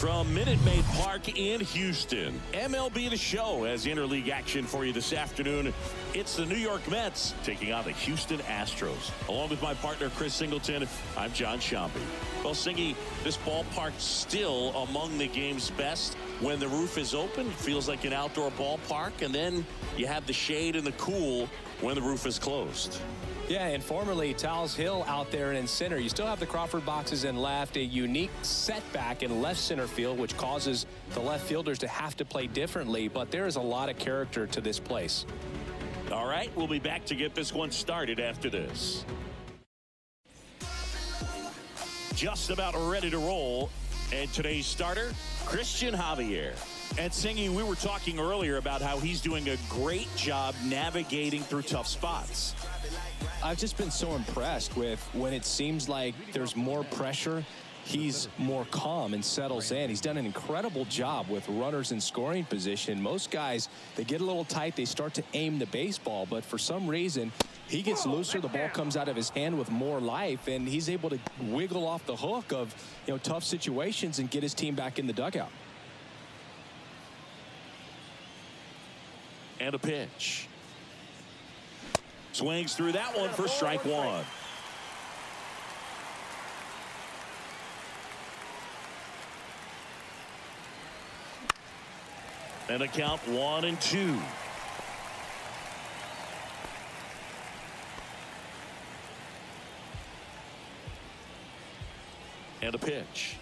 From Minute Maid Park in Houston, MLB The Show has interleague action for you this afternoon. It's the New York Mets taking on the Houston Astros. Along with my partner, Chris Singleton, I'm John Shambi. Well, Singy, this ballpark's still among the game's best. When the roof is open, it feels like an outdoor ballpark, and then you have the shade and the cool when the roof is closed. Yeah, and formerly Tal's Hill out there in center. You still have the Crawford boxes in left, a unique setback in left center field, which causes the left fielders to have to play differently, but there is a lot of character to this place. All right, we'll be back to get this one started after this. Just about ready to roll, and today's starter, Christian Javier. And Singy, we were talking earlier about how he's doing a great job navigating through tough spots. I've just been so impressed with when it seems like there's more pressure, he's more calm and settles in. He's done an incredible job with runners in scoring position. Most guys, they get a little tight, they start to aim the baseball, but for some reason, he gets looser, the ball comes out of his hand with more life, and he's able to wiggle off the hook of, tough situations and get his team back in the dugout. And a pitch. Swings through that one for strike one. And a count 1-2. And a pitch.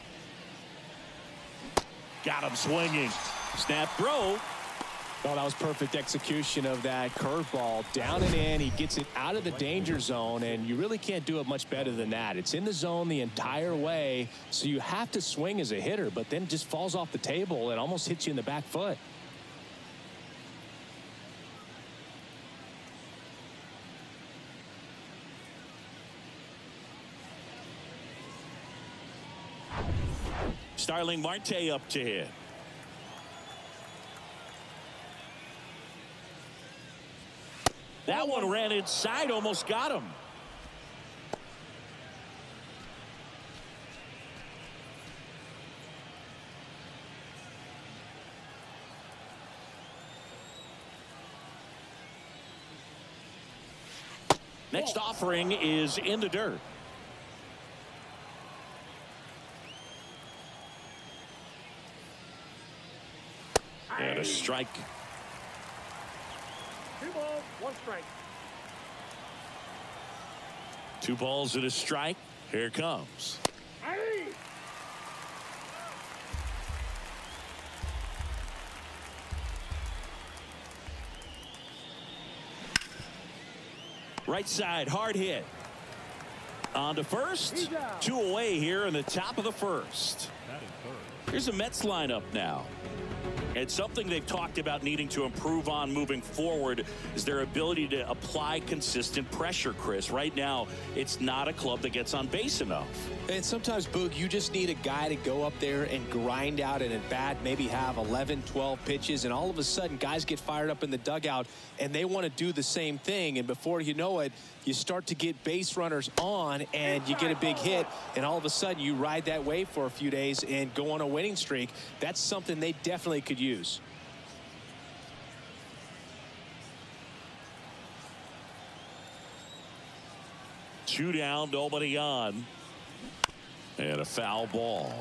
Got him swinging. Snap throw. Well, that was perfect execution of that curveball. Down and in, he gets it out of the danger zone, and you really can't do it much better than that. It's in the zone the entire way, so you have to swing as a hitter, but then it just falls off the table and almost hits you in the back foot. Starling Marte up to hit. That one ran inside, almost got him. Next offering is in the dirt. And a strike. 2 balls, 1 strike. 2 balls and a strike. Here it comes. Hey! Right side, hard hit. On to first. 2 away here in the top of the first. Here's the Mets lineup now. It's something they've talked about needing to improve on moving forward is their ability to apply consistent pressure, Chris. Right now, it's not a club that gets on base enough. And sometimes, Boog, you just need a guy to go up there and grind out an at-bat, maybe have 11, 12 pitches, and all of a sudden, guys get fired up in the dugout, and they want to do the same thing. And before you know it, you start to get base runners on, and you get a big hit, and all of a sudden, you ride that wave for a few days and go on a winning streak. That's something they definitely could use. Two down, nobody on. And a foul ball.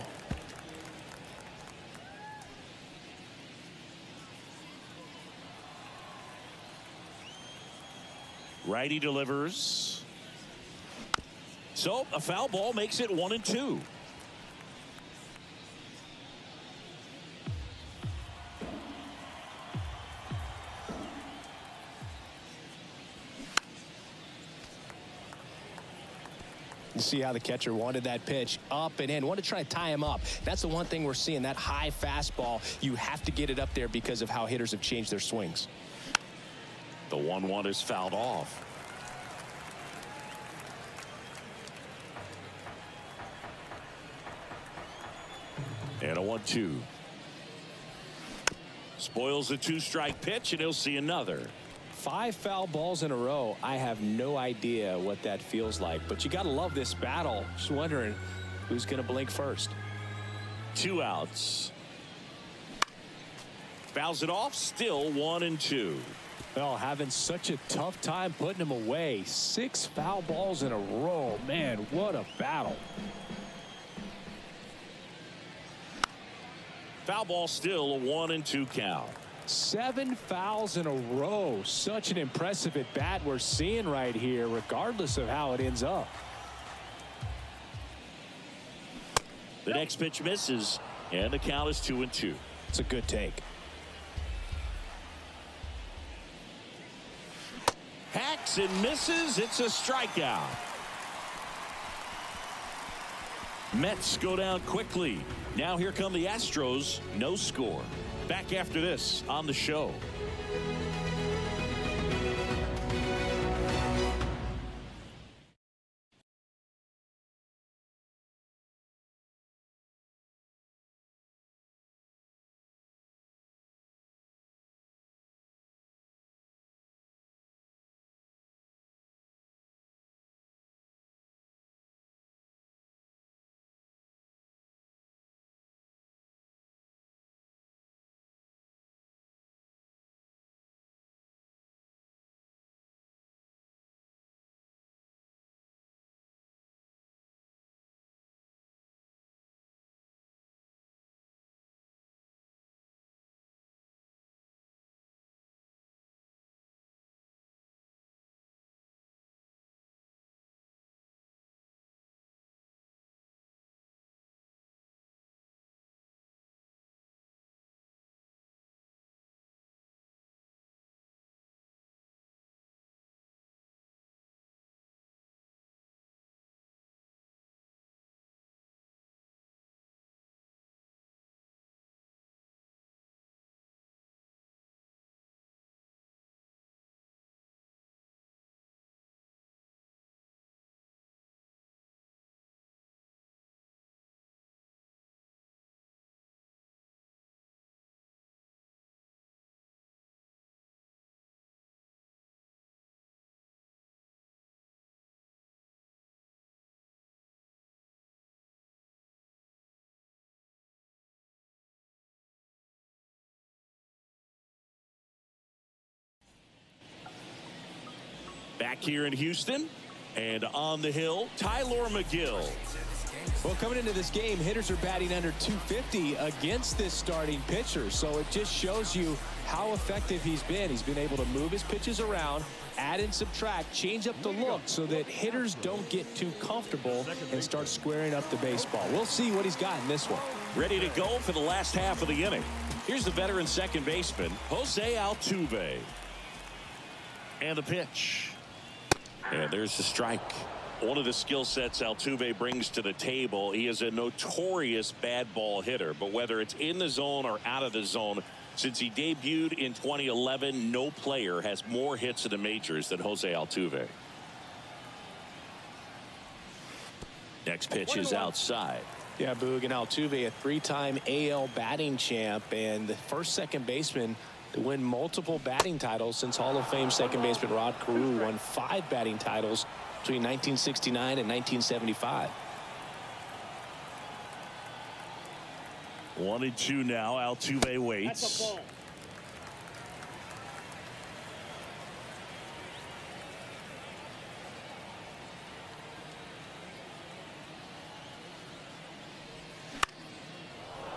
Righty delivers. So a foul ball makes it 1-2. You see how the catcher wanted that pitch up and in, wanted to try to tie him up. That's the one thing we're seeing, that high fastball. You have to get it up there because of how hitters have changed their swings. The 1-1 is fouled off. And a 1-2. Spoils the 2-strike pitch, and he'll see another. 5 foul balls in a row. I have no idea what that feels like, but you got to love this battle. Just wondering who's going to blink first. 2 outs. Fouls it off, still 1-2. Well, having such a tough time putting him away. 6 foul balls in a row. Man, what a battle. Foul ball, still a 1-2 count. 7 fouls in a row. Such an impressive at bat we're seeing right here, regardless of how it ends up. The next pitch misses, and the count is 2-2. It's a good take. Hacks and misses. It's a strikeout. Mets go down quickly. Now here come the Astros. No score. Back after this on the show. Back here in Houston, and on the hill, Tyler McGill. Well, coming into this game, hitters are batting under 250 against this starting pitcher. So it just shows you how effective he's been. He's been able to move his pitches around, add and subtract, change up the look so that hitters don't get too comfortable and start squaring up the baseball. We'll see what he's got in this one. Ready to go for the last half of the inning. Here's the veteran second baseman, Jose Altuve. And the pitch. And there's the strike. One of the skill sets Altuve brings to the table, he is a notorious bad ball hitter. But whether it's in the zone or out of the zone, since he debuted in 2011, no player has more hits in the majors than Jose Altuve. Next pitch is outside. Yeah, Boog, and Altuve, a 3-time AL batting champ and the first second baseman to win multiple batting titles since Hall of Fame second baseman Rod Carew won 5 batting titles between 1969 and 1975. 1-2 now. Altuve waits. That's a ball.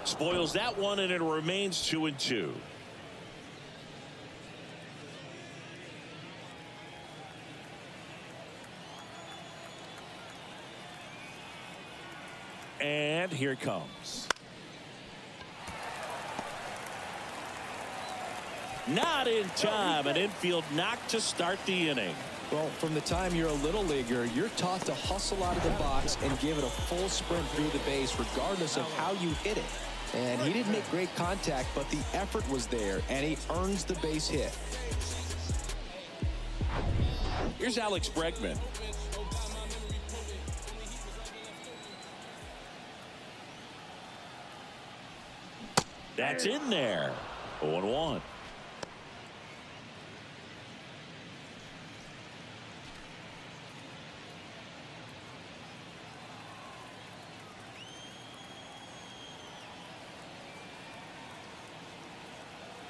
Spoils that one, and it remains 2-2. And here it comes. Not in time. An infield knock to start the inning. Well, from the time you're a little leaguer, you're taught to hustle out of the box and give it a full sprint through the base regardless of how you hit it. And he didn't make great contact, but the effort was there, and he earns the base hit. Here's Alex Bregman. That's in there. 0-1.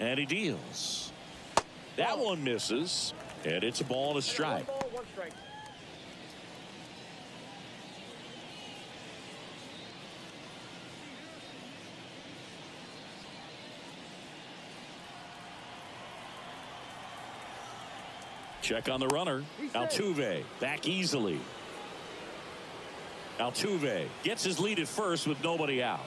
And he deals. That one misses. And it's a ball and a strike. 1 ball, 1 strike. Check on the runner. Altuve back easily. Altuve gets his lead at first with nobody out.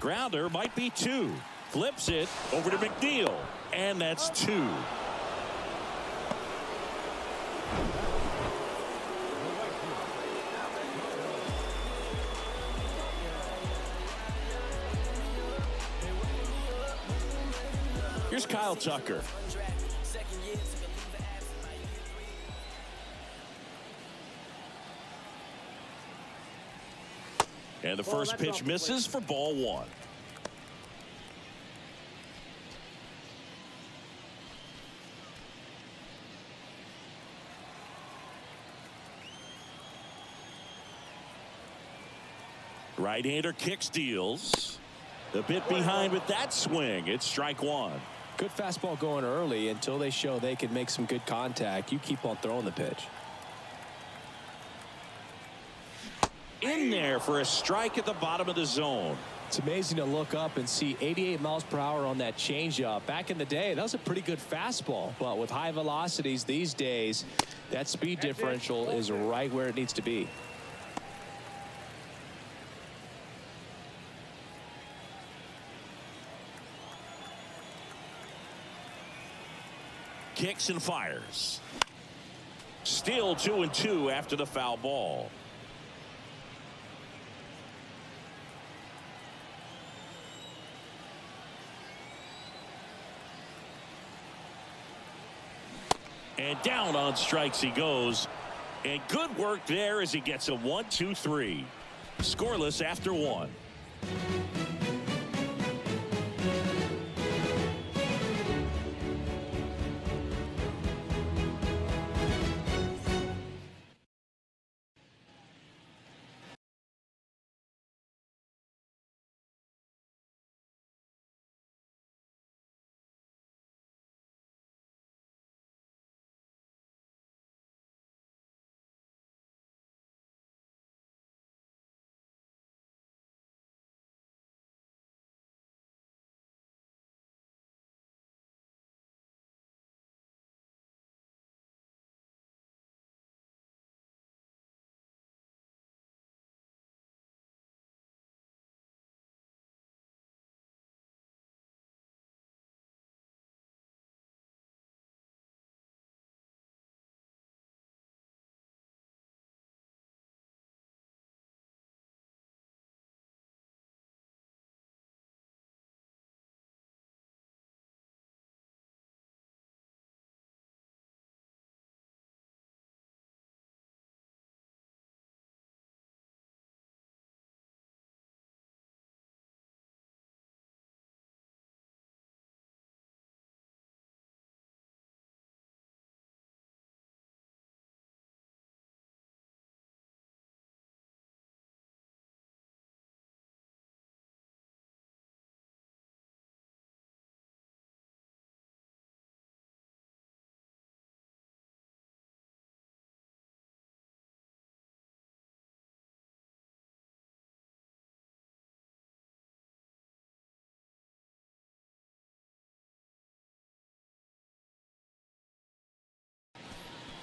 Grounder might be 2. Flips it over to McNeil. And that's 2. Here's Kyle Tucker. And the first pitch misses for ball 1. Right-hander kicks, deals. A bit behind with that swing. It's strike 1. Good fastball going early until they show they can make some good contact. You keep on throwing the pitch. In there for a strike at the bottom of the zone. It's amazing to look up and see 88 miles per hour on that changeup. Back in the day, that was a pretty good fastball. But with high velocities these days, that speed differential is right where it needs to be. Kicks and fires. Still 2-2 after the foul ball. And down on strikes he goes. And good work there as he gets a 1-2-3. Scoreless after 1.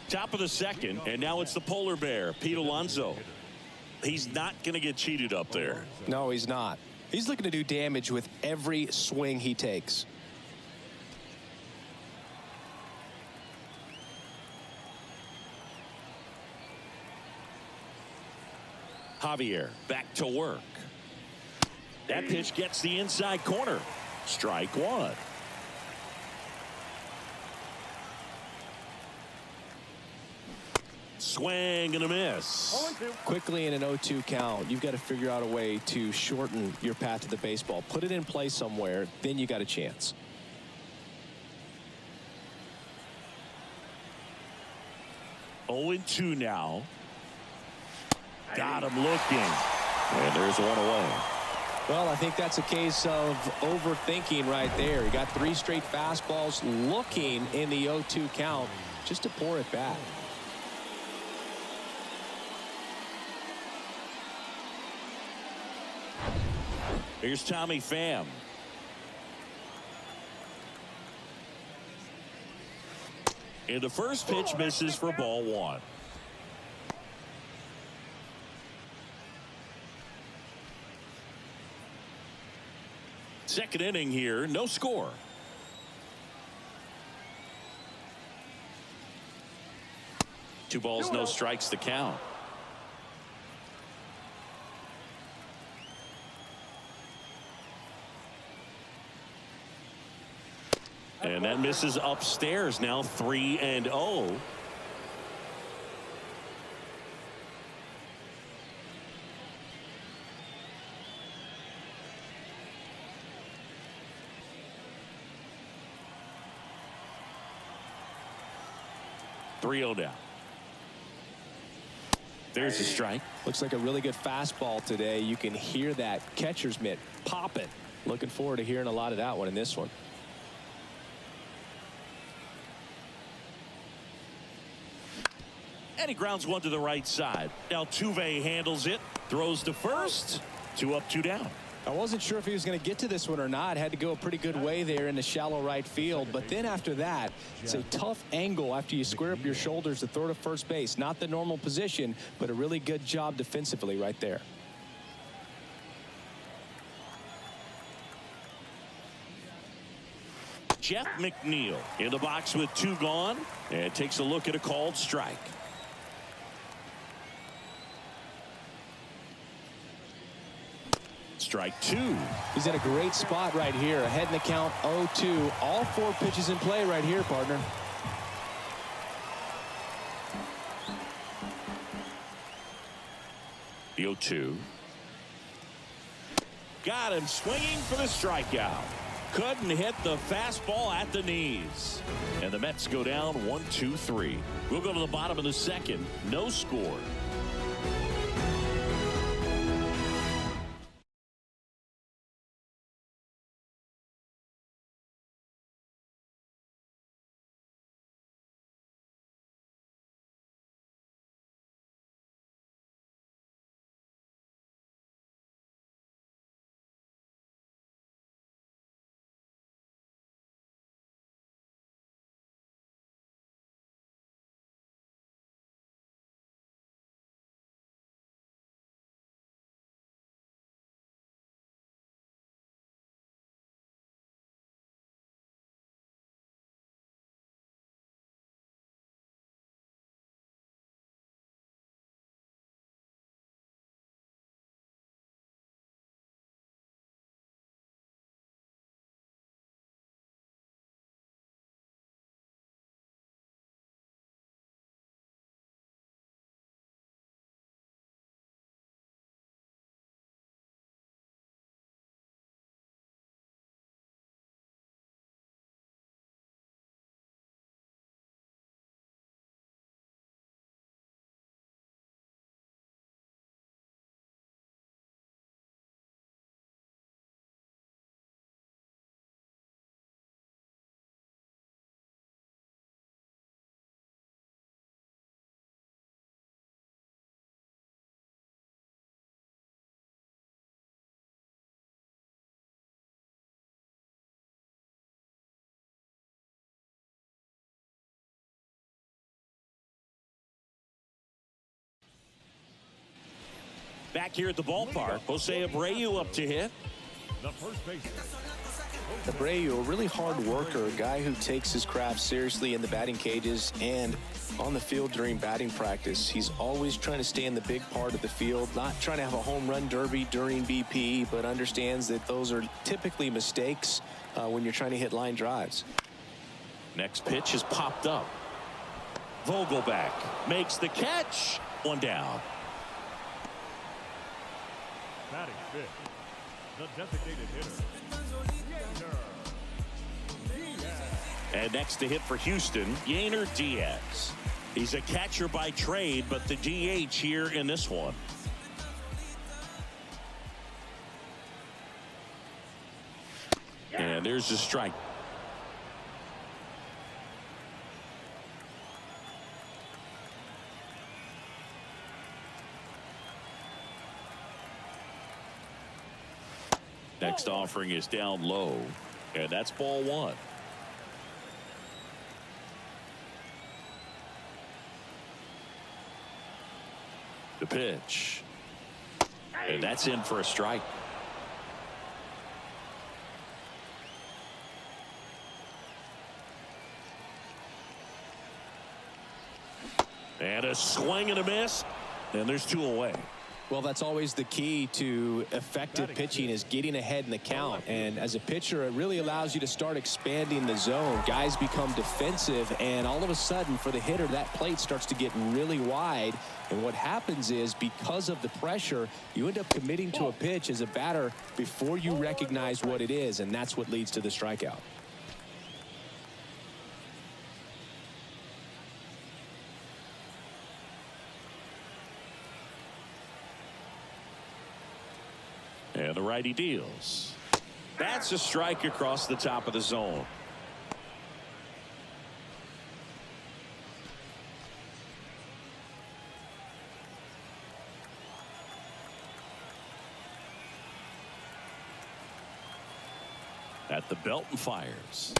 Top of the second, and now it's the polar bear, Pete Alonso. He's not going to get cheated up there. No, he's not. He's looking to do damage with every swing he takes. Javier back to work. That pitch gets the inside corner. Strike 1. Swing and a miss. 0-2. Quickly in an 0-2 count, you've got to figure out a way to shorten your path to the baseball. Put it in play somewhere, then you got a chance. Oh and 2 now. Got him looking. And there's one away. Well, I think that's a case of overthinking right there. He got 3 straight fastballs looking in the 0-2 count just to pour it back. Here's Tommy Pham. And the first pitch misses for ball 1. Second inning here, no score. Two balls, no strikes to count. And that misses upstairs. Now 3-0. Down. There's a strike. Looks like a really good fastball today. You can hear that catcher's mitt popping. Looking forward to hearing a lot of that one in this one. And he grounds one to the right side. Altuve handles it, throws to first. 2 up, 2 down. I wasn't sure if he was going to get to this one or not. Had to go a pretty good way there in the shallow right field. But then after that, it's a tough angle after you square up your shoulders to throw to first base. Not the normal position, but a really good job defensively right there. Jeff McNeil in the box with 2 gone and takes a look at a called strike. Strike 2. He's in a great spot right here. Ahead in the count 0-2. All 4 pitches in play right here, partner. The 0-2. Got him swinging for the strikeout. Couldn't hit the fastball at the knees. And the Mets go down 1-2-3. We'll go to the bottom of the second. No score. Back here at the ballpark, Jose Abreu up to hit. The first baseman. Abreu, a really hard worker, a guy who takes his craft seriously in the batting cages and on the field during batting practice. He's always trying to stay in the big part of the field, not trying to have a home run derby during BP, but understands that those are typically mistakes when you're trying to hit line drives. Next pitch is popped up. Vogelback makes the catch. One down. Batting fifth, the designated hitter. And next to hit for Houston, Yainer Diaz. He's a catcher by trade, but the DH here in this one. And there's a strike. Next offering is down low, and that's ball one. The pitch, and that's in for a strike. And a swing and a miss, and there's two away. Well, that's always the key to effective pitching, is getting ahead in the count. And as a pitcher, it really allows you to start expanding the zone. Guys become defensive, and all of a sudden, for the hitter, that plate starts to get really wide. And what happens is, because of the pressure, you end up committing to a pitch as a batter before you recognize what it is, and that's what leads to the strikeout. And the righty deals. That's a strike across the top of the zone. At the belt and fires.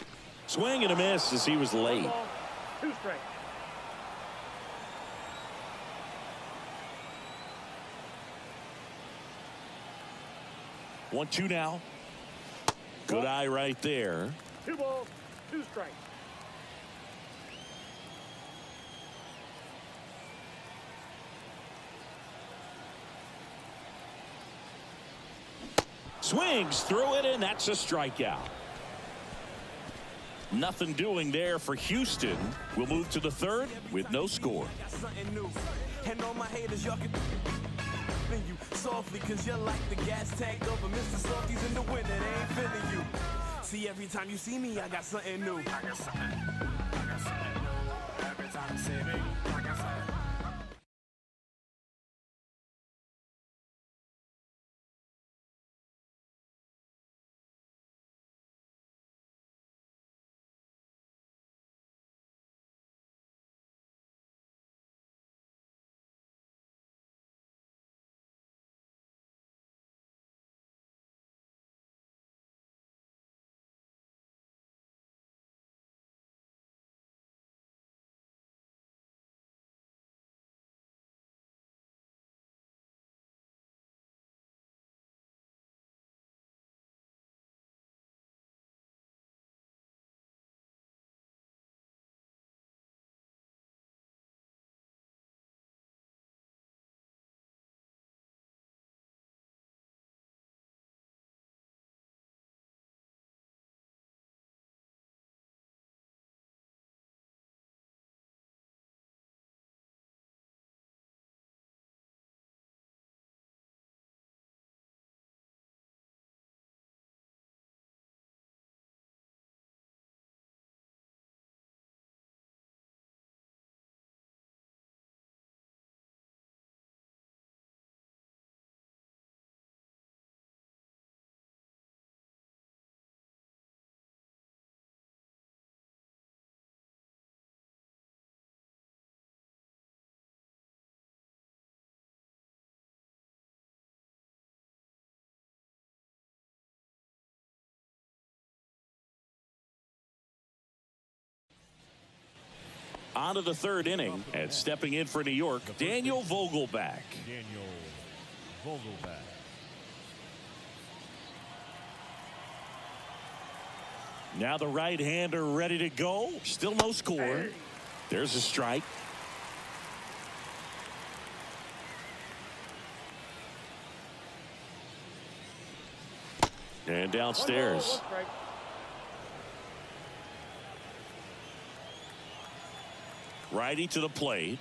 Swing and a miss as he was late. 2 strikes. One, two now. Good eye right there. 2 balls, 2 strikes. Swings through it, and that's a strikeout. Nothing doing there for Houston. We'll move to the third with no score. And all my haters, y'all can you softly, cause you're like the gas tank over Mr. Softies in the winter. They ain't feeling you. See, every time you see me, I got something new. I got something new. I got something new. Every time you see me, I got something. On to the third inning, and stepping in for New York, Daniel Vogelback. Daniel Vogelback. Now the right-hander ready to go. Still no score. There's a strike. And downstairs. 1 strike. Righty to the plate.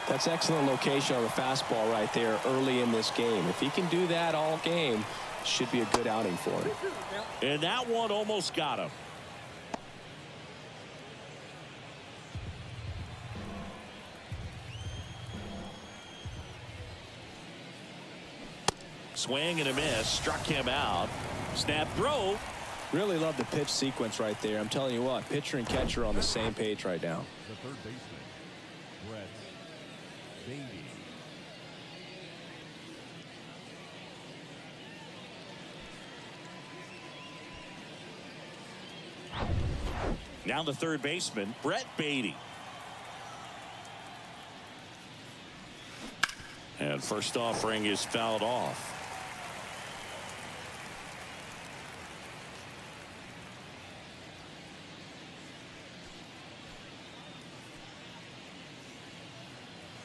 That's excellent location on the fastball right there early in this game. If he can do that all game, should be a good outing for him. And that one almost got him. Swing and a miss. Struck him out. Snap throw. Really love the pitch sequence right there. I'm telling you what, pitcher and catcher are on the same page right now. The third baseman, Brett Beatty. Now the third baseman, Brett Beatty. And first offering is fouled off.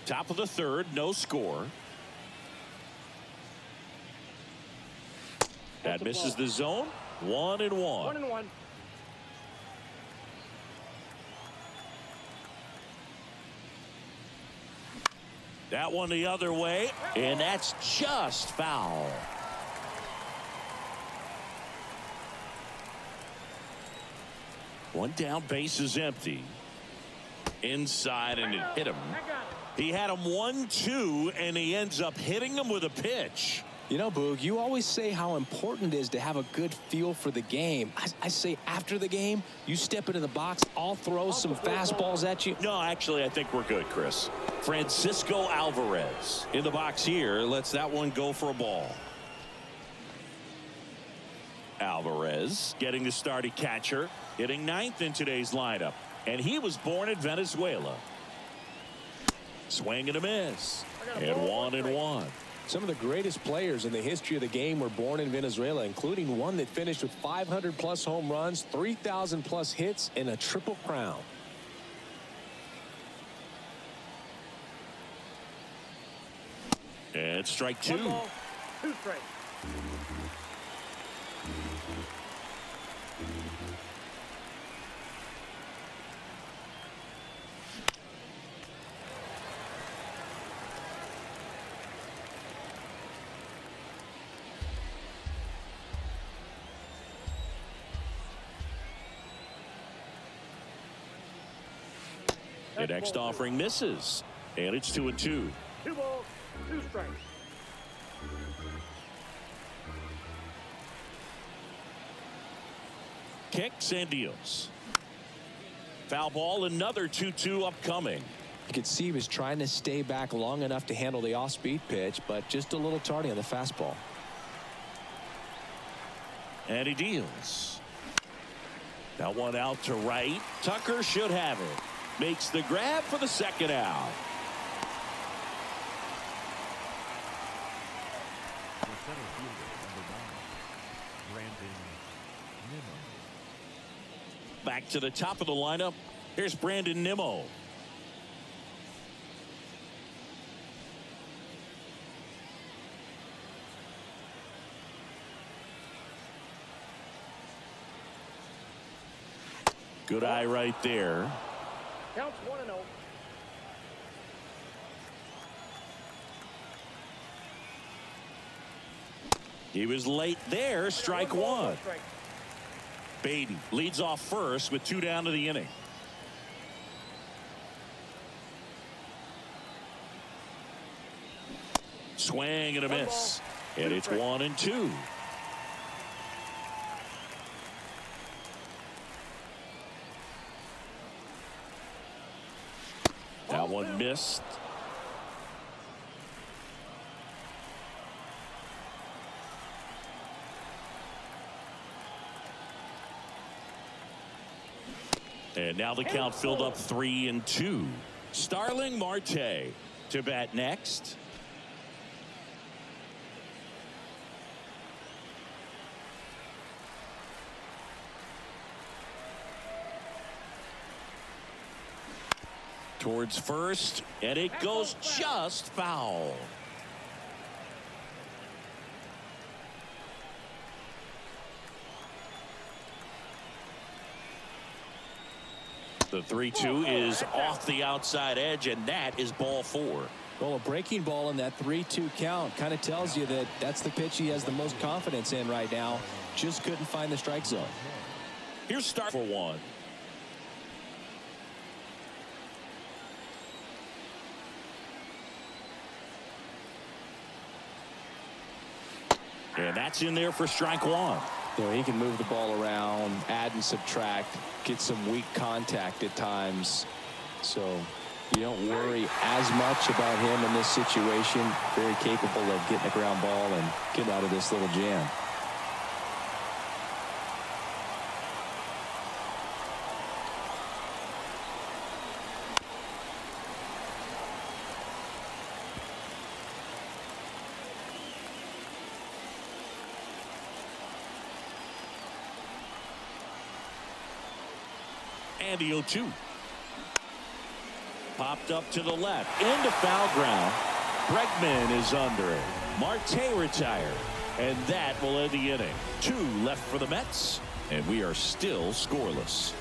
Top of the third, no score. That misses the zone. 1-1. 1-1. That one the other way, and that's just foul. One down, base is empty. Inside, and it hit him. He had him 1-2, and he ends up hitting him with a pitch. You know, Boog, you always say how important it is to have a good feel for the game. I say after the game, you step into the box, I'll throw some fastballs at you. No, actually, I think we're good, Chris. Francisco Alvarez in the box here. Lets that one go for a ball. Alvarez getting the start at catcher, hitting ninth in today's lineup. And he was born in Venezuela. Swing and a miss. And 1-1. Some of the greatest players in the history of the game were born in Venezuela, including one that finished with 500+ home runs, 3,000+ hits, and a triple crown. And strike two. 1 ball, 2 strikes. The next offering misses. And it's 2-2. 2 balls, 2 strikes. Kicks and deals. Foul ball, another 2-2 upcoming. You could see he was trying to stay back long enough to handle the off-speed pitch, but just a little tardy on the fastball. And he deals. That one out to right. Tucker should have it. Makes the grab for the second out. The center fielder, number 9, Brandon Nimmo. Back to the top of the lineup. Here's Brandon Nimmo. Good eye right there. Counts 1-0. He was late there. Strike one. Beatty leads off first with 2 down to the inning. Swing and a miss. And it's 1-2. That one missed. And now the count filled up 3-2. Starling Marte to bat next. Towards first, and it goes just foul. The 3-2 is off the outside edge, and that is ball 4. Well, a breaking ball in that 3-2 count kind of tells you that that's the pitch he has the most confidence in right now. Just couldn't find the strike zone. Here's start for 1. And that's in there for strike 1. You know, he can move the ball around, add and subtract, get some weak contact at times. So you don't worry as much about him in this situation. Very capable of getting a ground ball and getting out of this little jam. And the 0-2. Popped up to the left. Into foul ground. Bregman is under it. Marte retired. And that will end the inning. 2 left for the Mets. And we are still scoreless.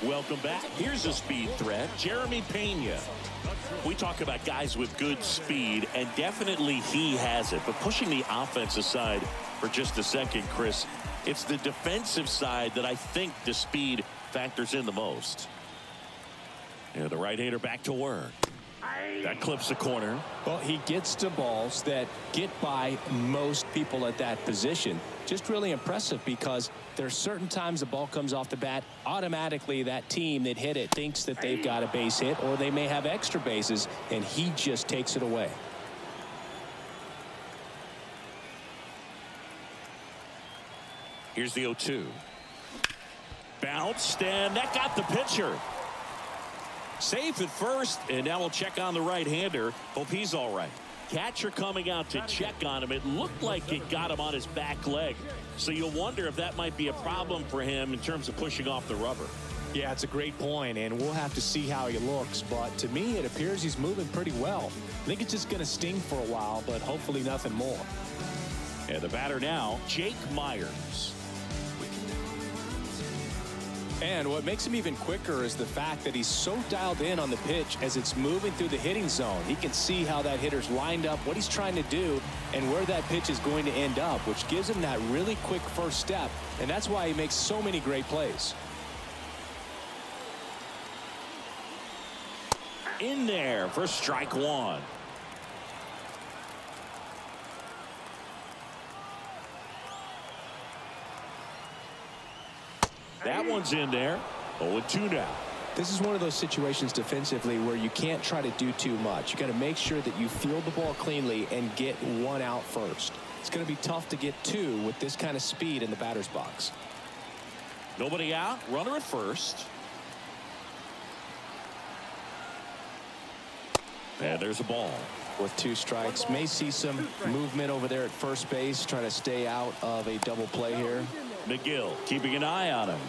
Welcome back. Here's a speed threat, Jeremy Pena. We talk about guys with good speed, and definitely he has it. But pushing the offense aside for just a second, Chris, it's the defensive side that I think the speed factors in the most. Yeah, the right-hander back to work. That clips the corner. Well, he gets to balls that get by most people at that position. Just really impressive because there's certain times the ball comes off the bat, automatically that team that hit it thinks that they've got a base hit, or they may have extra bases, and he just takes it away. Here's the 0-2. Bounced, and that got the pitcher. Safe at first, and now we'll check on the right-hander. Hope he's all right. Catcher coming out to check on him. It looked like it got him on his back leg. So you'll wonder if that might be a problem for him in terms of pushing off the rubber. Yeah, it's a great point, and we'll have to see how he looks. But to me, it appears he's moving pretty well. I think it's just going to sting for a while, but hopefully nothing more. And the batter now, Jake Myers. And what makes him even quicker is the fact that he's so dialed in on the pitch as it's moving through the hitting zone. He can see how that hitter's lined up, what he's trying to do, and where that pitch is going to end up, which gives him that really quick first step. And that's why he makes so many great plays. In there for strike 1. That one's in there. 0-2 now. This is one of those situations defensively where you can't try to do too much. You got to make sure that you field the ball cleanly and get one out first. It's going to be tough to get two with this kind of speed in the batter's box. Nobody out. Runner at first. And there's a ball. With 2 strikes, may see some movement over there at first base, trying to stay out of a double play here. McGill keeping an eye on him.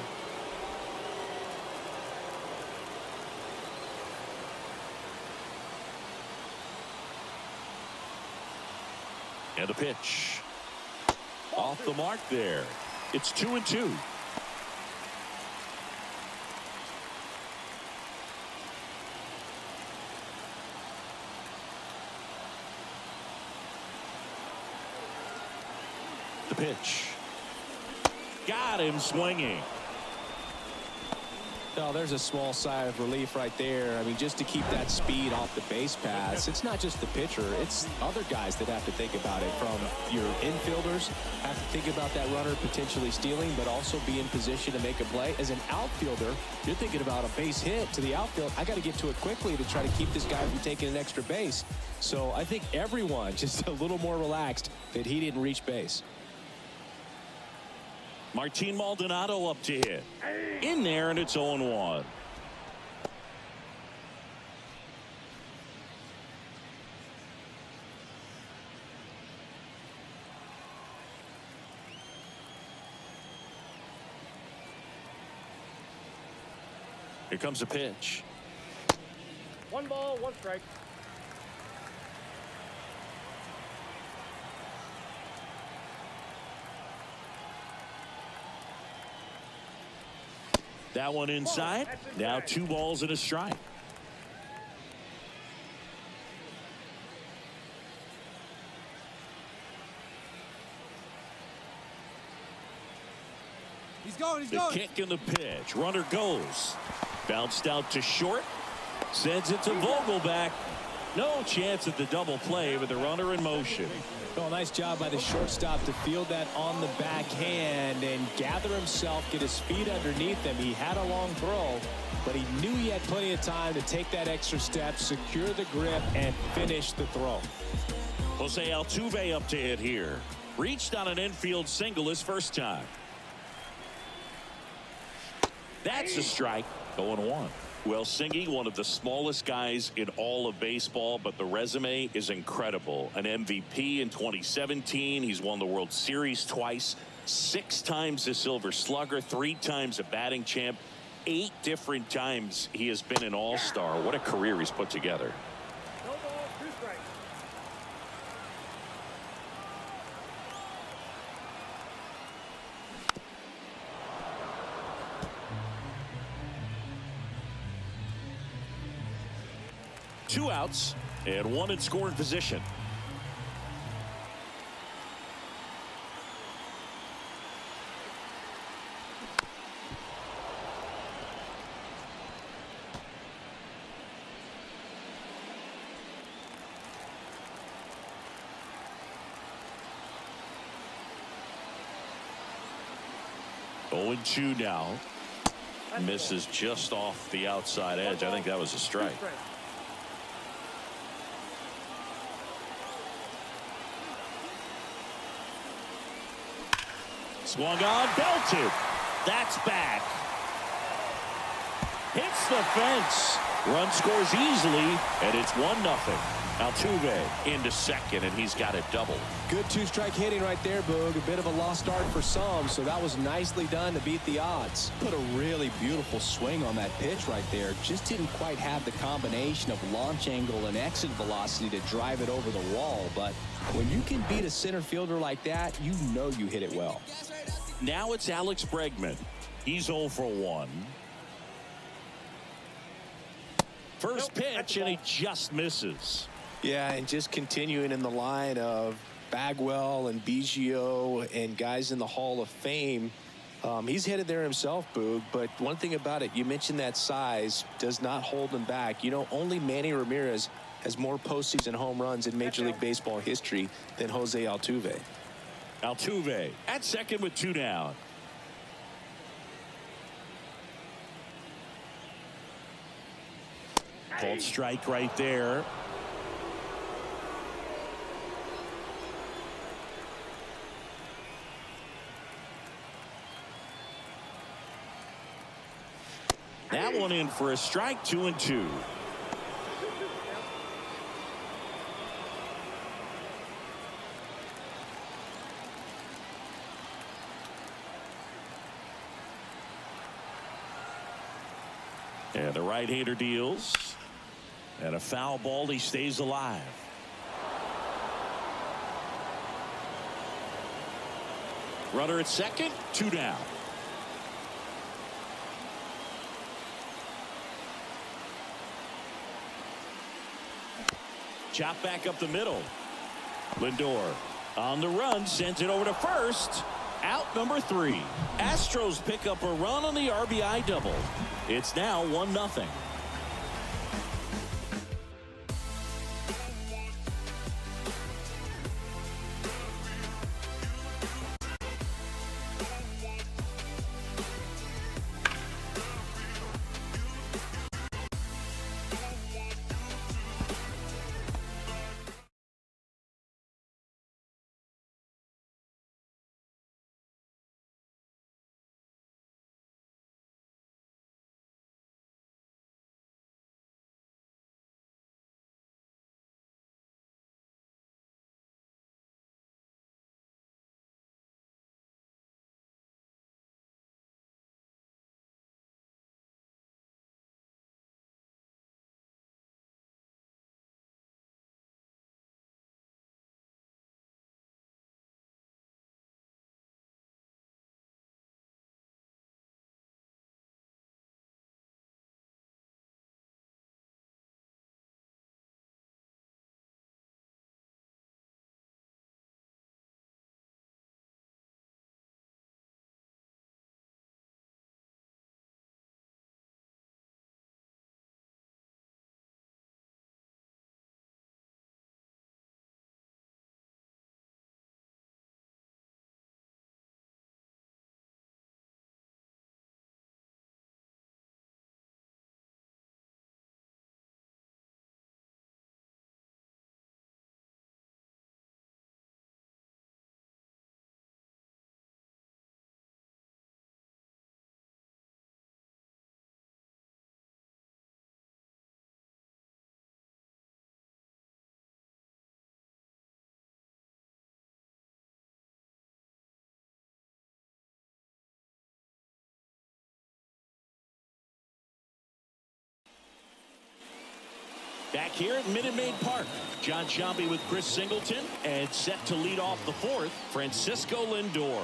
And the pitch. Off the mark there. It's 2-2. The pitch. Got him swinging. Oh, there's a small sigh of relief right there. I mean, just to keep that speed off the base paths. It's not just the pitcher. It's other guys that have to think about it. From your infielders, have to think about that runner potentially stealing, but also be in position to make a play. As an outfielder, you're thinking about a base hit to the outfield. I got to get to it quickly to try to keep this guy from taking an extra base. So I think everyone just a little more relaxed that he didn't reach base. Martin Maldonado up to hit. In there, and it's 0-1. Here comes a pitch. 1 ball, 1 strike. That one inside. Now 2 balls and a strike. He's going. The kick and the pitch. Runner goes. Bounced out to short. Sends it to Vogelback. No chance at the double play with the runner in motion. Oh, nice job by the shortstop to field that on the backhand and gather himself, get his feet underneath him. He had a long throw, but he knew he had plenty of time to take that extra step, secure the grip, and finish the throw. Jose Altuve up to hit here. Reached on an infield single his first time. That's a strike. 0-1. Well, Singy, one of the smallest guys in all of baseball, but the resume is incredible. An MVP in 2017. He's won the World Series twice, 6 times a Silver Slugger, 3 times a batting champ, 8 different times he has been an all-star. What a career he's put together. No ball, 2 strikes. Two outs and 1 in scoring position. Oh, 0-2 now. Misses just off the outside edge. I think that was a strike. Swung on, belted. That's back. Hits the fence. Run scores easily, and it's 1-0. Altuve into second, and he's got a double. Good 2-strike hitting right there, Boog. A bit of a lost start for some, so that was nicely done to beat the odds. Put a really beautiful swing on that pitch right there. Just didn't quite have the combination of launch angle and exit velocity to drive it over the wall. But when you can beat a center fielder like that, you know you hit it well. Now it's Alex Bregman. He's 0 for 1. First pitch, and he just misses. Yeah, and just continuing in the line of Bagwell and Biggio and guys in the Hall of Fame. He's headed there himself, Boog, but one thing about it, you mentioned that size does not hold him back. You know, only Manny Ramirez has more postseason home runs in Major League Baseball history than Jose Altuve. Altuve at second with 2 down. Called strike right there. That one in for a strike, 2-2. And the right-hander deals. And a foul ball. He stays alive. Runner at second, 2 down. Chop back up the middle. Lindor on the run, sends it over to first. Out number 3. Astros pick up a run on the RBI double. It's now 1-0. Back here at Minute Maid Park, John Sciambi with Chris Singleton, and set to lead off the 4th, Francisco Lindor.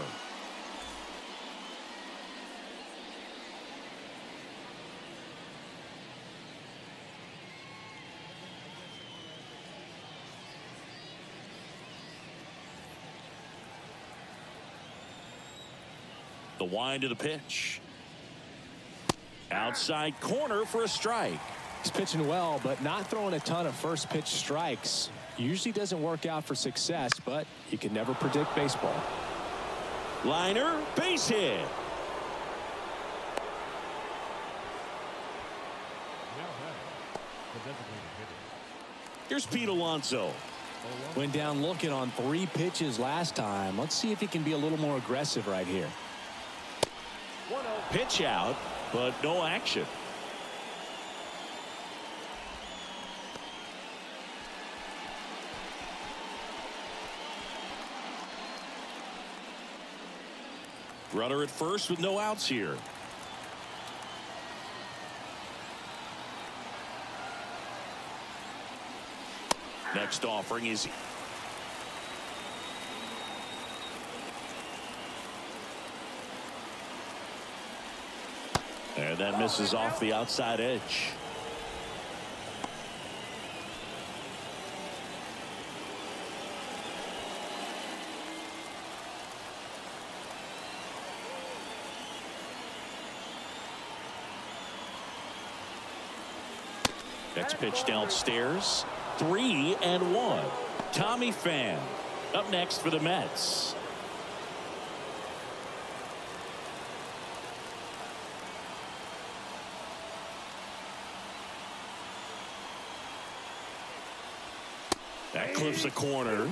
The wind of the pitch. Outside corner for a strike. He's pitching well, but not throwing a ton of first pitch strikes. Usually doesn't work out for success, but you can never predict baseball. Liner, base hit. Here's Pete Alonso. Went down looking on 3 pitches last time. Let's see if he can be a little more aggressive right here. Pitch out, but no action. Runner at first with no outs here. Next offering is and that misses off the outside edge. Next pitch downstairs. 3-1. Tommy Pham up next for the Mets. That clips a corner.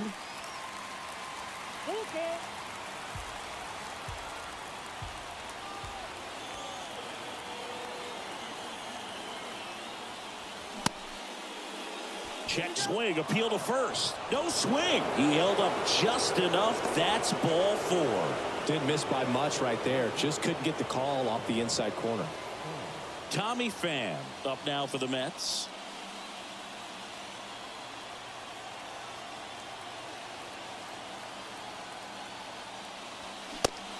Check swing, appeal to first. No swing. He held up just enough. That's ball 4. Didn't miss by much right there. Just couldn't get the call off the inside corner. Tommy Pham up now for the Mets.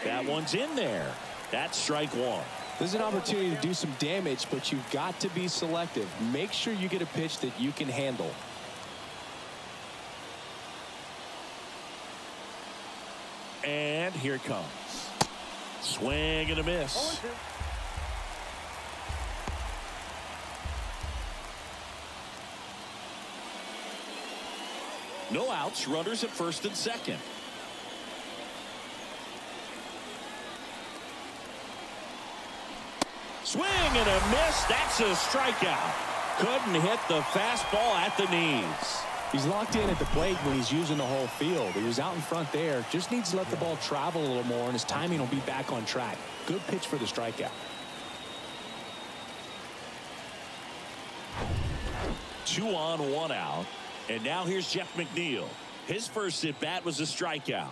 That one's in there. That's strike 1. There's an opportunity to do some damage, but you've got to be selective. Make sure you get a pitch that you can handle. And here it comes. Swing and a miss. No outs, runners at first and second. Swing and a miss. That's a strikeout. Couldn't hit the fastball at the knees. He's locked in at the plate when he's using the whole field. He was out in front there. Just needs to let the ball travel a little more, and his timing will be back on track. Good pitch for the strikeout. 2 on, 1 out. And now here's Jeff McNeil. His first at bat was a strikeout.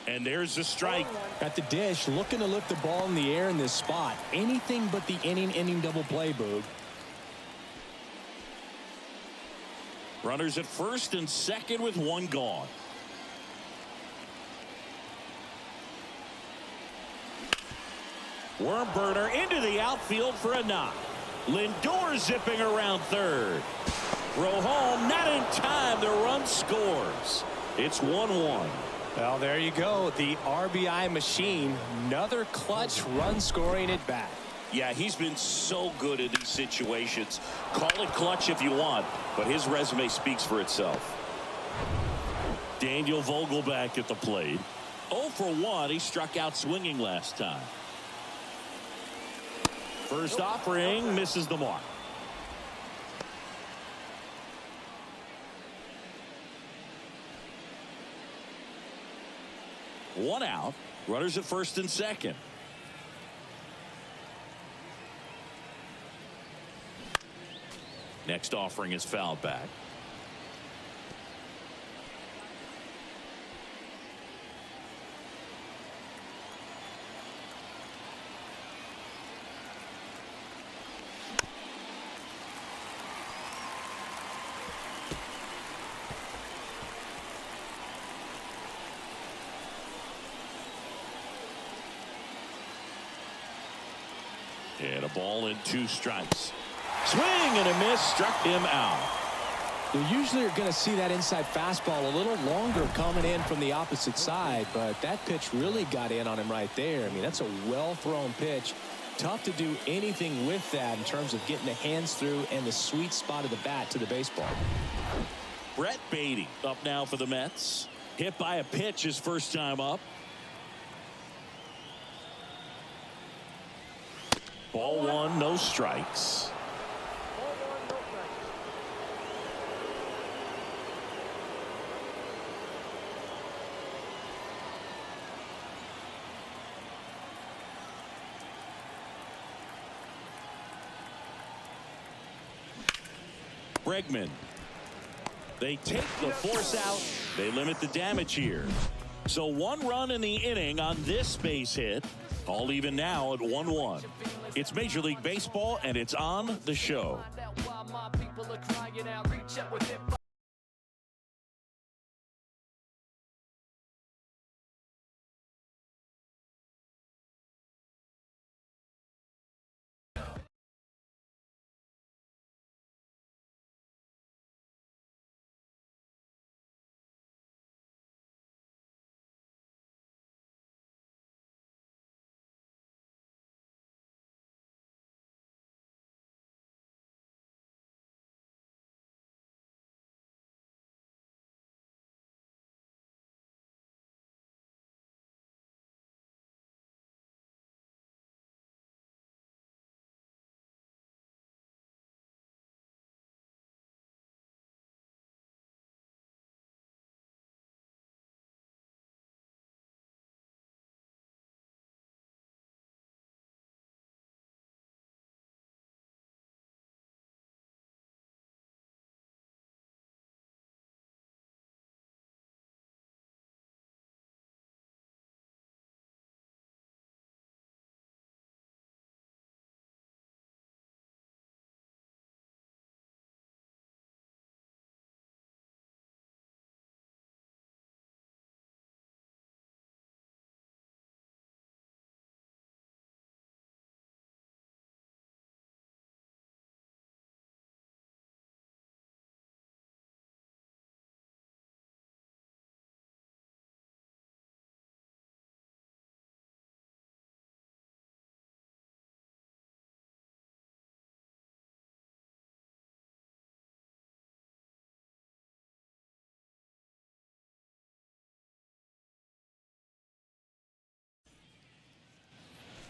And there's the strike. At the dish, looking to lift the ball in the air in this spot. Anything but the inning double play, Boog. Runners at first and second with 1 gone. Worm burner into the outfield for a knock. Lindor zipping around third. Throw home, not in time. The run scores. It's 1-1. Well, there you go. The RBI machine. Another clutch run scoring at bat. Yeah, he's been so good in these situations. Call it clutch if you want, but his resume speaks for itself. Daniel Vogelback at the plate. 0 for 1. He struck out swinging last time. First offering misses the mark. One out. Runners at first and second. Next offering is fouled back. And a ball and 2 strikes. Swing and a miss, struck him out. You usually are going to see that inside fastball a little longer coming in from the opposite side, but that pitch really got in on him right there. I mean, that's a well-thrown pitch. Tough to do anything with that in terms of getting the hands through and the sweet spot of the bat to the baseball. Brett Beatty up now for the Mets. Hit by a pitch his first time up. Ball 1, no strikes. Bregman. They take the force out. They limit the damage here. So 1 run in the inning on this base hit. All even now at 1-1. It's Major League Baseball, and it's on the show.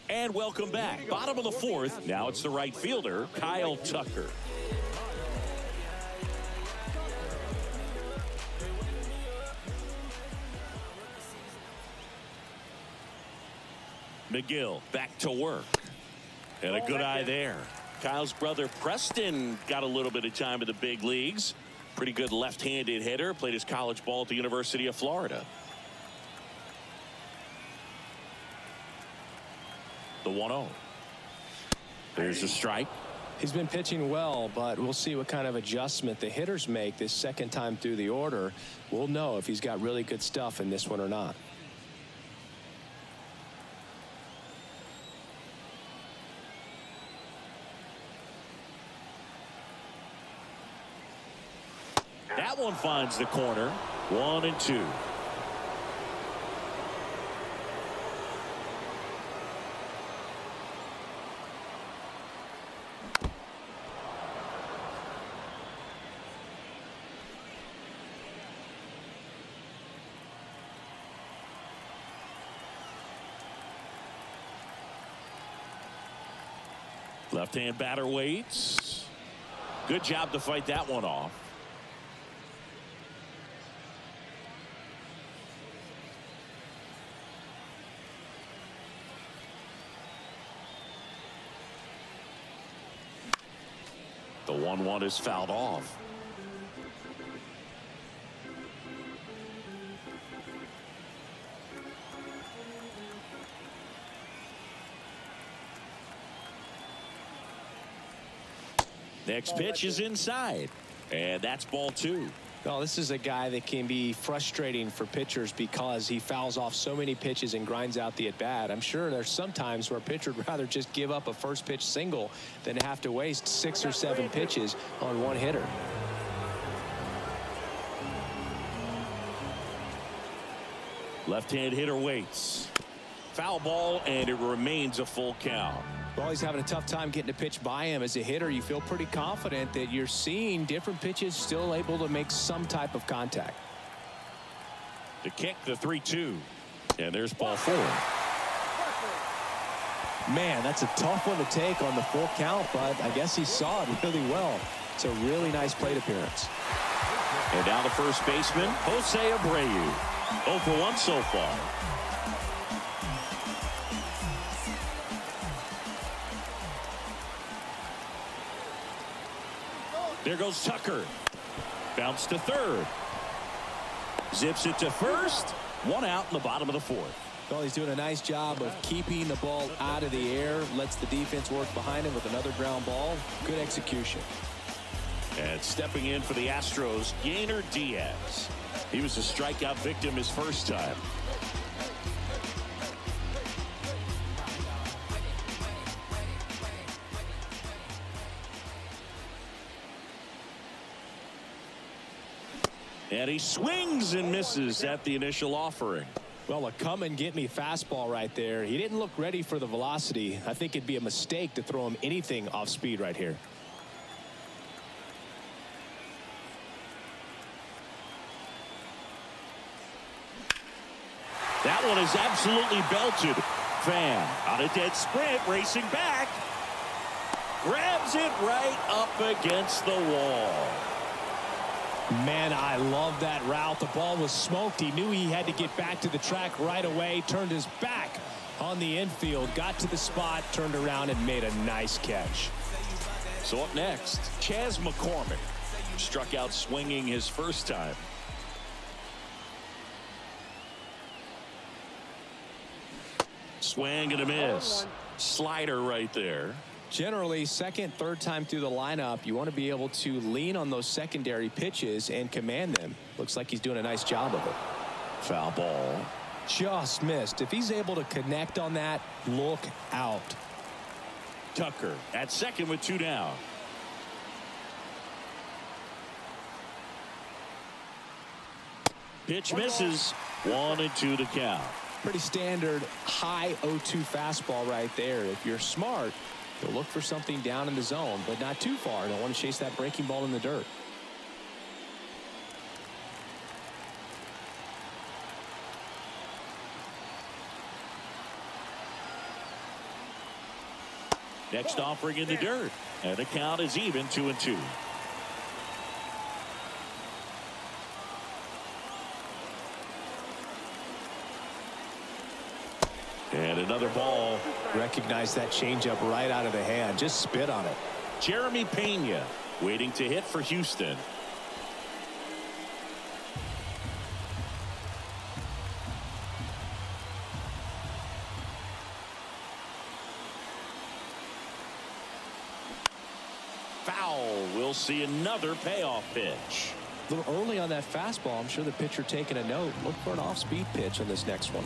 And welcome back. Bottom of the fourth. Now it's the right fielder, Kyle Tucker. McGill back to work. And a good eye there. Kyle's brother Preston got a little bit of time in the big leagues. Pretty good left-handed hitter. Played his college ball at the University of Florida. The 1-0. There's a strike. He's been pitching well, but we'll see what kind of adjustment the hitters make this second time through the order. We'll know if he's got really good stuff in this one or not. That one finds the corner. 1-2. Left-hand batter waits. Good job to fight that one off. The 1-1 is fouled off. Next pitch is inside, and that's ball 2. Well, this is a guy that can be frustrating for pitchers because he fouls off so many pitches and grinds out the at-bat. I'm sure there's some times where a pitcher would rather just give up a first pitch single than have to waste 6 or 7 pitches on one hitter. Left-hand hitter waits. Foul ball, and it remains a full count. Well, he's having a tough time getting a pitch by him. As a hitter, you feel pretty confident that you're seeing different pitches still able to make some type of contact. To kick, the 3-2. And there's ball 4. Man, that's a tough one to take on the full count, but I guess he saw it really well. It's a really nice plate appearance. And now the first baseman, Jose Abreu. 0 for 1 so far. There goes Tucker. Bounce to third. Zips it to first. 1 out in the bottom of the fourth. Well, he's doing a nice job of keeping the ball out of the air. Lets the defense work behind him with another ground ball. Good execution. And stepping in for the Astros, Yainer Diaz. He was a strikeout victim his first time. And he swings and misses at the initial offering. Well, a come and get me fastball right there. He didn't look ready for the velocity. I think it'd be a mistake to throw him anything off speed right here. That one is absolutely belted. Fan on a dead sprint, racing back. Grabs it right up against the wall. Man, I love that route. The ball was smoked. He knew he had to get back to the track right away. Turned his back on the infield. Got to the spot, turned around, and made a nice catch. So up next, Chas McCormick. Struck out swinging his first time. Swing and a miss. Slider right there. Generally, second, third time through the lineup, you want to be able to lean on those secondary pitches and command them. Looks like he's doing a nice job of it. Foul ball. Just missed. If he's able to connect on that, look out. Tucker at second with 2 down. Pitch misses. 1-2 to count. Pretty standard high 0-2 fastball right there. If you're smart, you'll look for something down in the zone, but not too far. Don't want to chase that breaking ball in the dirt. Next offering in the dirt. And the count is even 2-2. And another ball. Recognize that changeup right out of the hand. Just spit on it. Jeremy Pena waiting to hit for Houston. Foul. We'll see another payoff pitch. A little early on that fastball. I'm sure the pitcher taking a note. Look for an off-speed pitch on this next one.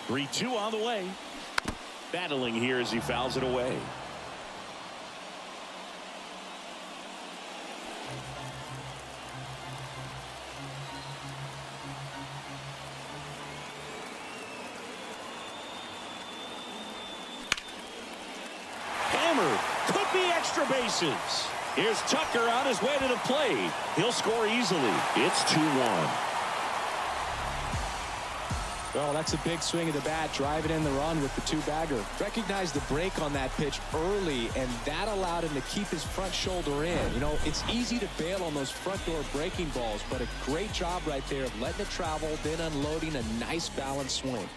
3-2 on the way. Battling here as he fouls it away. Hammered. Could be extra bases. Here's Tucker on his way to the plate. He'll score easily. It's 2-1. Well, that's a big swing of the bat, driving in the run with the two-bagger. Recognize the break on that pitch early, and that allowed him to keep his front shoulder in. You know, it's easy to bail on those front door breaking balls, but a great job right there of letting it travel, then unloading a nice balanced swing.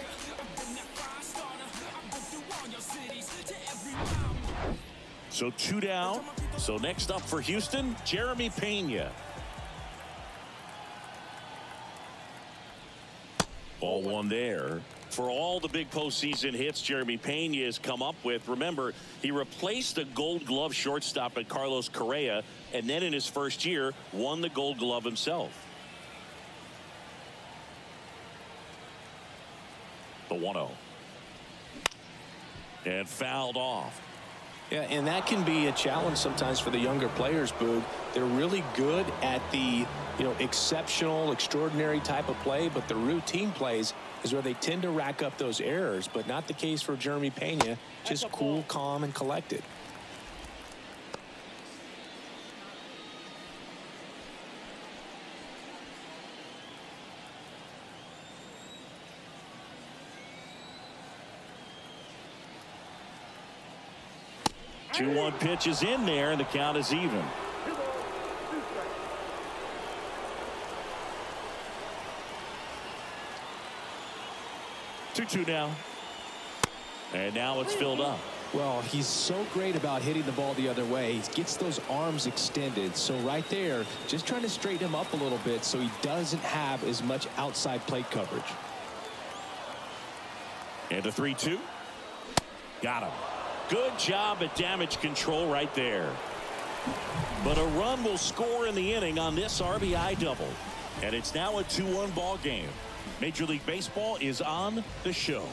So 2 down. So next up for Houston, Jeremy Pena. Ball one there. For all the big postseason hits Jeremy Pena has come up with, remember, he replaced the Gold Glove shortstop at Carlos Correa, and then in his first year won the Gold Glove himself. The 1-0. And fouled off. Yeah, and that can be a challenge sometimes for the younger players, Boog. They're really good at the, exceptional, extraordinary type of play, but the routine plays is where they tend to rack up those errors, but not the case for Jeremy Pena. Just cool, calm, and collected. The 2-1 pitch is in there, and the count is even. 2-2 now. And now it's filled up. Well, he's so great about hitting the ball the other way. He gets those arms extended. So right there, just trying to straighten him up a little bit so he doesn't have as much outside plate coverage. And a 3-2. Got him. Good job at damage control right there. But a run will score in the inning on this RBI double. And it's now a 2-1 ball game. Major League Baseball is on the show.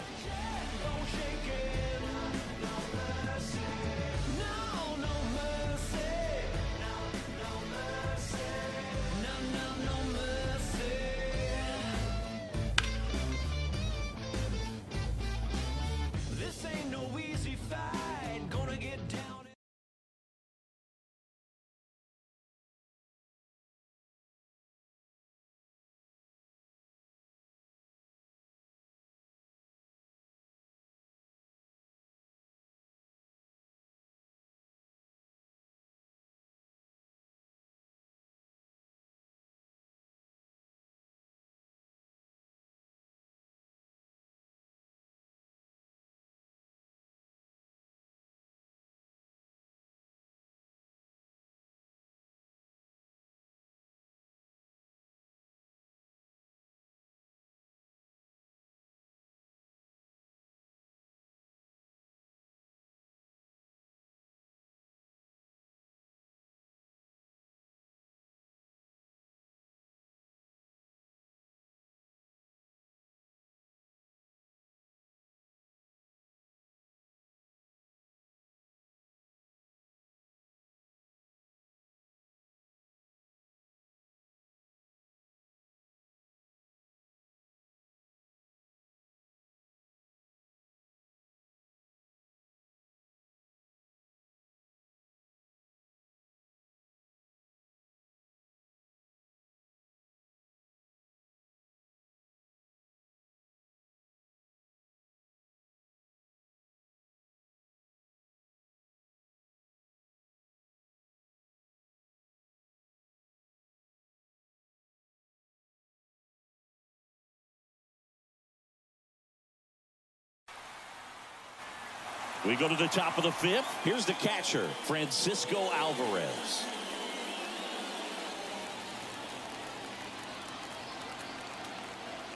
We go to the top of the fifth. Here's the catcher, Francisco Alvarez.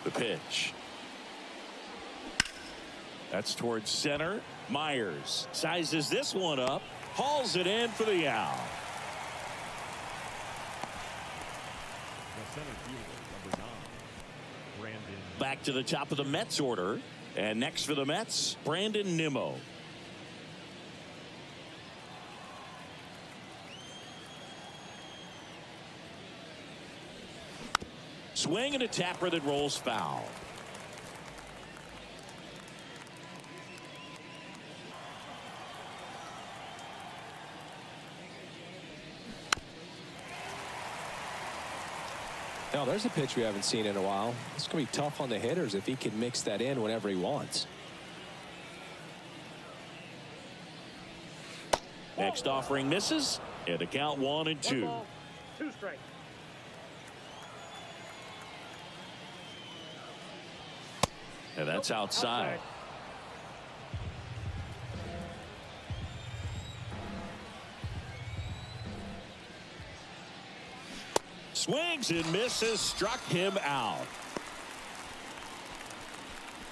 The pitch. That's towards center. Myers sizes this one up, hauls it in for the out. The center fielder, number 9, Brandon. Back to the top of the Mets order. And next for the Mets, Brandon Nimmo. Swing and a tapper that rolls foul. Now, there's a pitch we haven't seen in a while. It's going to be tough on the hitters if he can mix that in whenever he wants. Next offering misses, and the count 1-2. 1 ball, 2 strikes. And that's outside. Swings and misses, struck him out.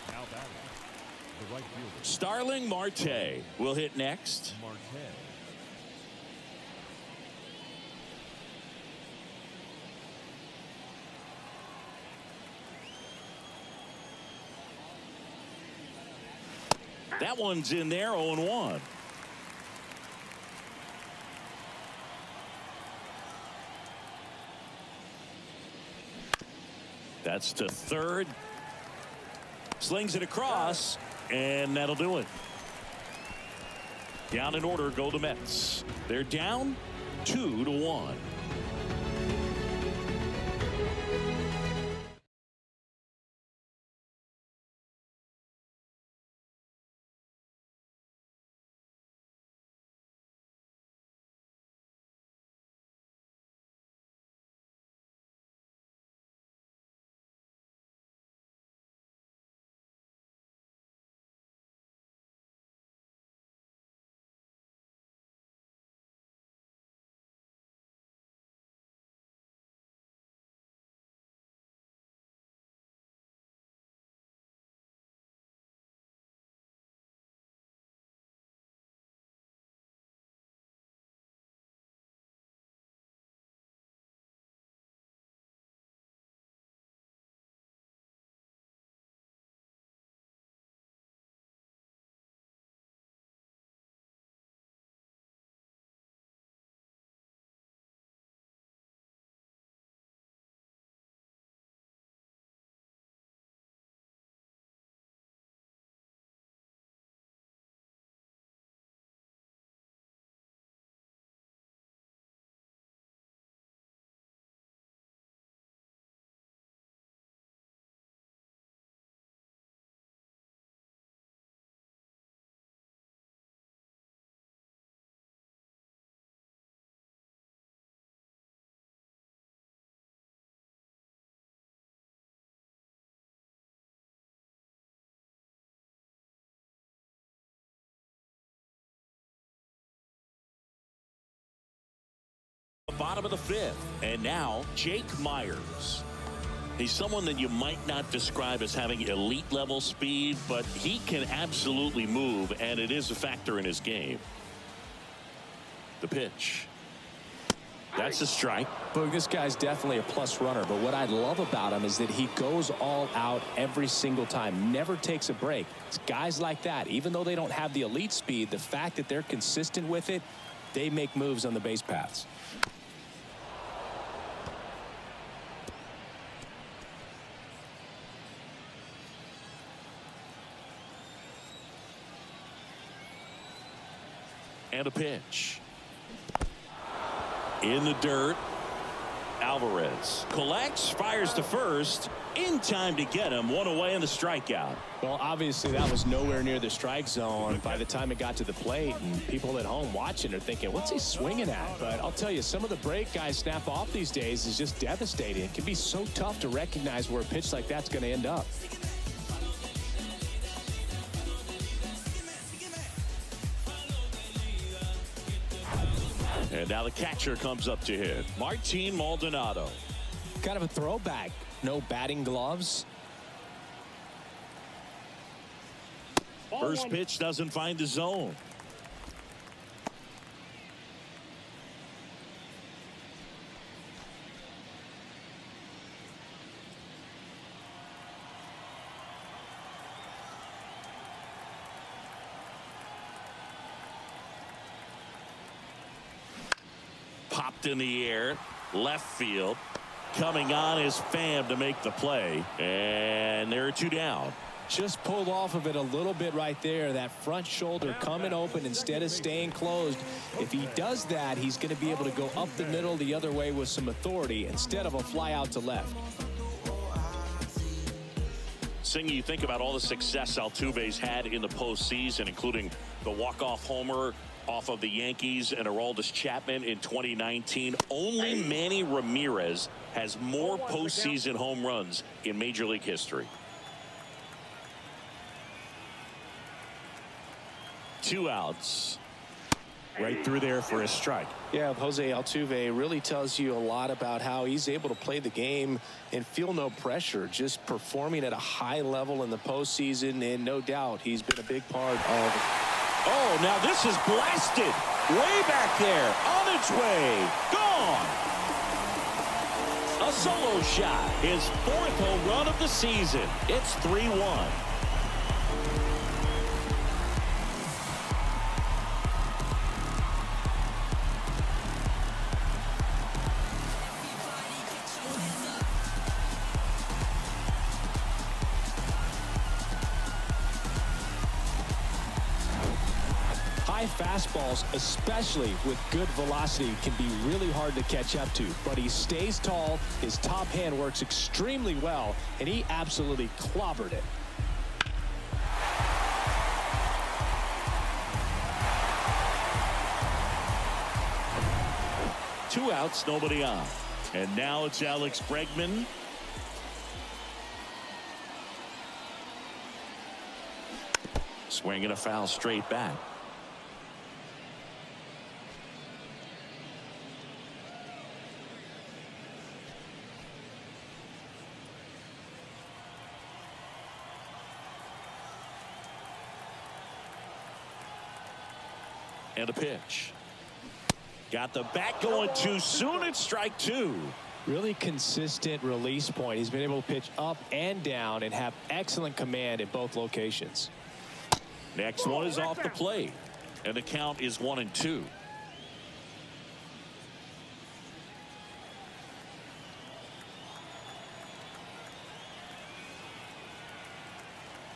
Now batting, the right fielder, Starling Marte will hit next. Marte. That one's in there, 0-1. That's to third. Slings it across, and that'll do it. Down in order go the Mets. They're down 2-1. Bottom of the fifth, and now Jake Myers. He's someone that you might not describe as having elite level speed, but he can absolutely move, and it is a factor in his game. The pitch. That's a strike. Boog, this guy's definitely a plus runner, but what I love about him is that he goes all out every single time, never takes a break. It's guys like that, even though they don't have the elite speed, the fact that they're consistent with it, they make moves on the base paths. And a pitch. In the dirt. Alvarez collects, fires to first. In time to get him. One away in the strikeout. Well, obviously that was nowhere near the strike zone by the time it got to the plate, and people at home watching are thinking, what's he swinging at? But I'll tell you, some of the break guys snap off these days is just devastating. It can be so tough to recognize where a pitch like that's going to end up. now the catcher comes up to hit. Martin Maldonado. Kind of a throwback. No batting gloves. First pitch doesn't find the zone. Popped in the air, left field. Coming on is Pham to make the play, and there are two down. Just pulled off of it a little bit right there. That front shoulder coming open instead of staying closed. If he does that, he's going to be able to go up the middle the other way with some authority instead of a fly out to left. Singy, you think about all the success Altuve's had in the postseason, including the walk-off homer off of the Yankees and Aroldis Chapman in 2019. Only Manny Ramirez has more postseason home runs in Major League history. 2 outs. Right through there for a strike. Yeah, Jose Altuve really tells you a lot about how he's able to play the game and feel no pressure, just performing at a high level in the postseason, and no doubt he's been a big part of. Oh, now this is blasted way back there, on its way, gone. A solo shot, his 4th home run of the season. It's 3-1. High fastballs, especially with good velocity, can be really hard to catch up to, but he stays tall. His top hand works extremely well, and he absolutely clobbered it. Two outs, nobody on. And now it's Alex Bregman. Swinging a foul straight back. And a pitch. Got the bat going too soon. It's strike 2. Really consistent release point. He's been able to pitch up and down and have excellent command in both locations. Next one is off the plate, and the count is 1-2.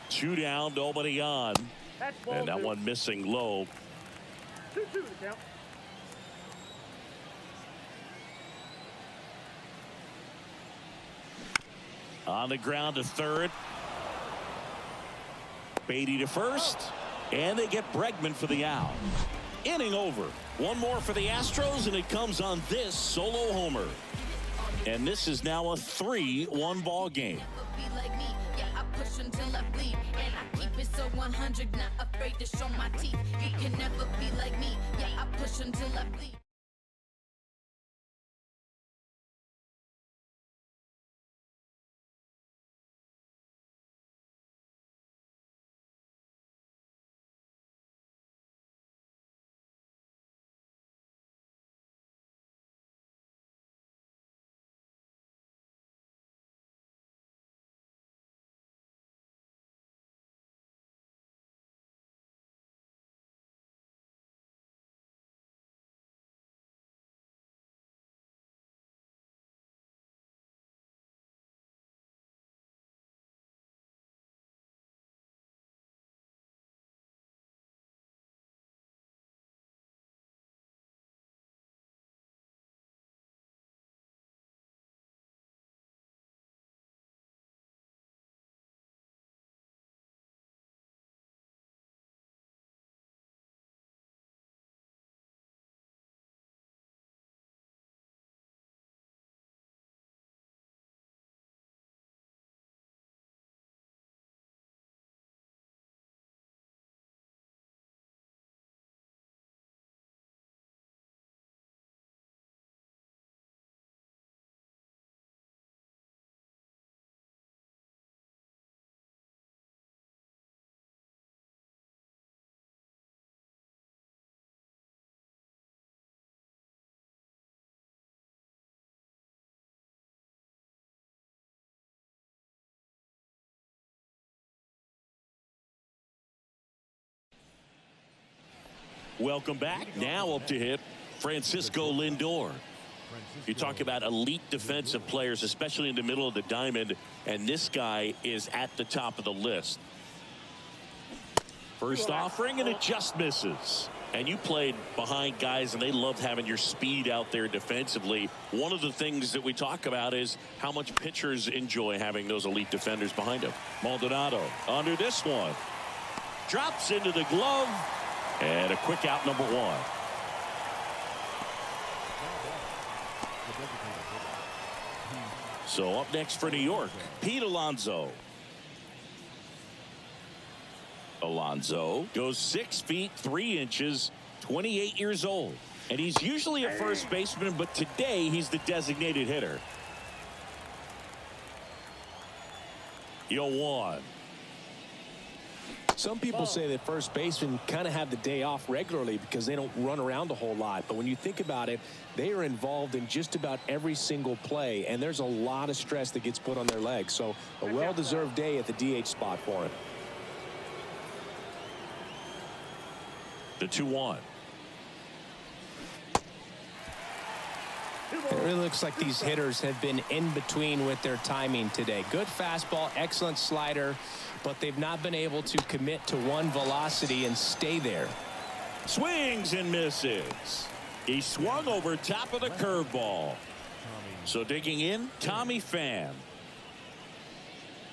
Two down, nobody on, and that one missing low. 2-2 to count. On the ground to third. Beatty to first, and they get Bregman for the out. Inning over. One more for the Astros, and it comes on this solo homer. And this is now a 3-1 ball game. Until I bleed, and I keep it so 100, not afraid to show my teeth. You can never be like me. Yeah, I push until I bleed. Welcome back. Now up to hit Francisco Lindor. You talk about elite defensive players, especially in the middle of the diamond, and this guy is at the top of the list. First offering, and it just misses. And you played behind guys, and they loved having your speed out there defensively. One of the things that we talk about is how much pitchers enjoy having those elite defenders behind them. Maldonado under this one. Drops into the glove, and a quick out, number one. So up next for New York, Pete Alonso. Alonso goes 6 feet 3 inches, 28 years old. And he's usually a first baseman, but today he's the designated hitter. 0-1. Some people say that first basemen kind of have the day off regularly because they don't run around a whole lot. But when you think about it, they are involved in just about every single play, and there's a lot of stress that gets put on their legs. So a well-deserved day at the DH spot for him. The 2-1. It really looks like these hitters have been in between with their timing today. Good fastball, excellent slider, but they've not been able to commit to one velocity and stay there. Swings and misses. He swung over top of the curveball. So digging in, Tommy Pham.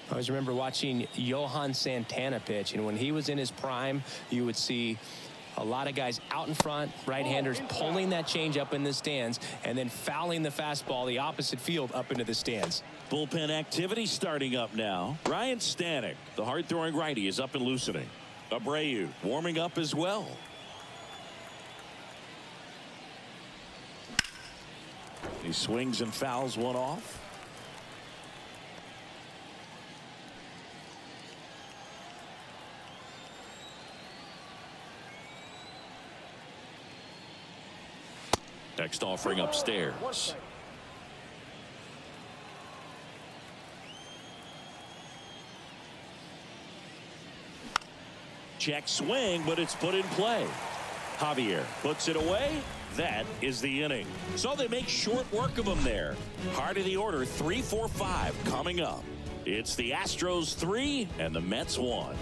I always remember watching Johan Santana pitch, and when he was in his prime, you would see a lot of guys out in front, right-handers pulling that change up in the stands and then fouling the fastball the opposite field up into the stands. Bullpen activity starting up now. Ryan Stanek, the hard-throwing righty, is up and loosening. Abreu warming up as well. He swings and fouls one off. Next offering upstairs. Check swing, but it's put in play. Javier puts it away. That is the inning. So they make short work of him there. Heart of the order, 3-4-5 coming up. It's the Astros 3 and the Mets 1.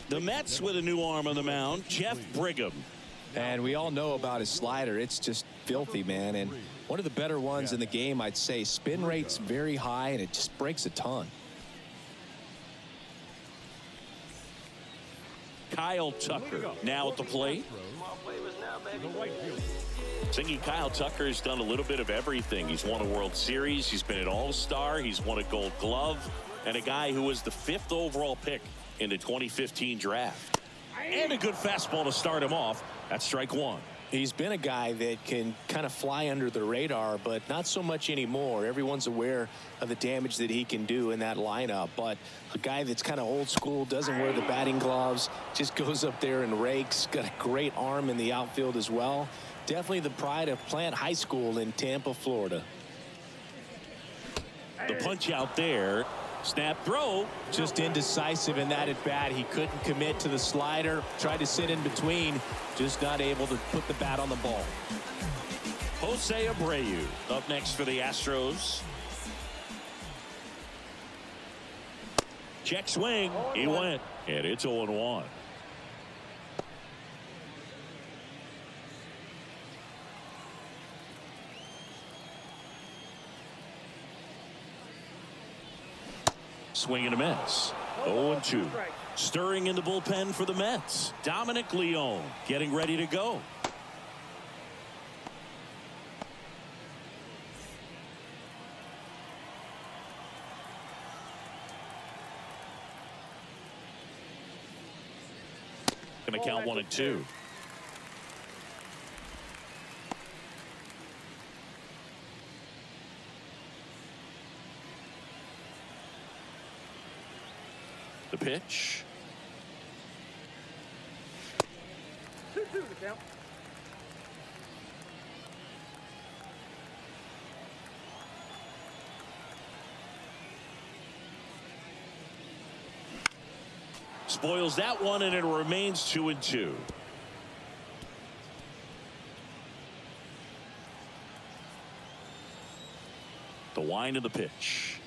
The Mets with a new arm on the mound, Jeff Brigham. And we all know about his slider. It's just filthy, man. And one of the better ones in the game, I'd say. Spin rate's very high, and it just breaks a ton. Kyle Tucker now at the plate. Thinking Kyle Tucker's done a little bit of everything. He's won a World Series. He's been an All-Star. He's won a Gold Glove. And a guy who was the 5th overall pick in the 2015 draft. And a good fastball to start him off. That's strike one. He's been a guy that can kind of fly under the radar, but not so much anymore. Everyone's aware of the damage that he can do in that lineup. But a guy that's kind of old school, doesn't wear the batting gloves, just goes up there and rakes. Got a great arm in the outfield as well. Definitely the pride of Plant High School in Tampa, Florida. The punch out there. Snap throw. Just indecisive in that at bat. He couldn't commit to the slider. Tried to sit in between. Just not able to put the bat on the ball. Jose Abreu up next for the Astros. Check swing. He went. And it's 0-1. Swing and a miss. 0-2. Stirring in the bullpen for the Mets. Dominic Leone getting ready to go. Gonna count 1-2. The pitch. 2-2 the count. Spoils that one, and it remains 2-2. The wind of the pitch.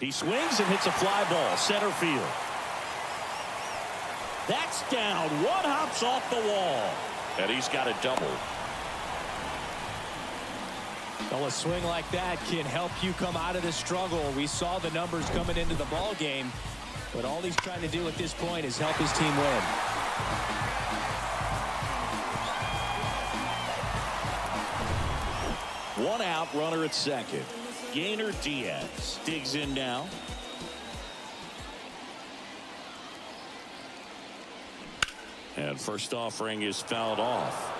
He swings and hits a fly ball center field. That's down. One hops off the wall, and he's got a double. Well, a swing like that can help you come out of the struggle. We saw the numbers coming into the ball game, but all he's trying to do at this point is help his team win. One out, runner at second. Gainer Diaz digs in now. And first offering is fouled off.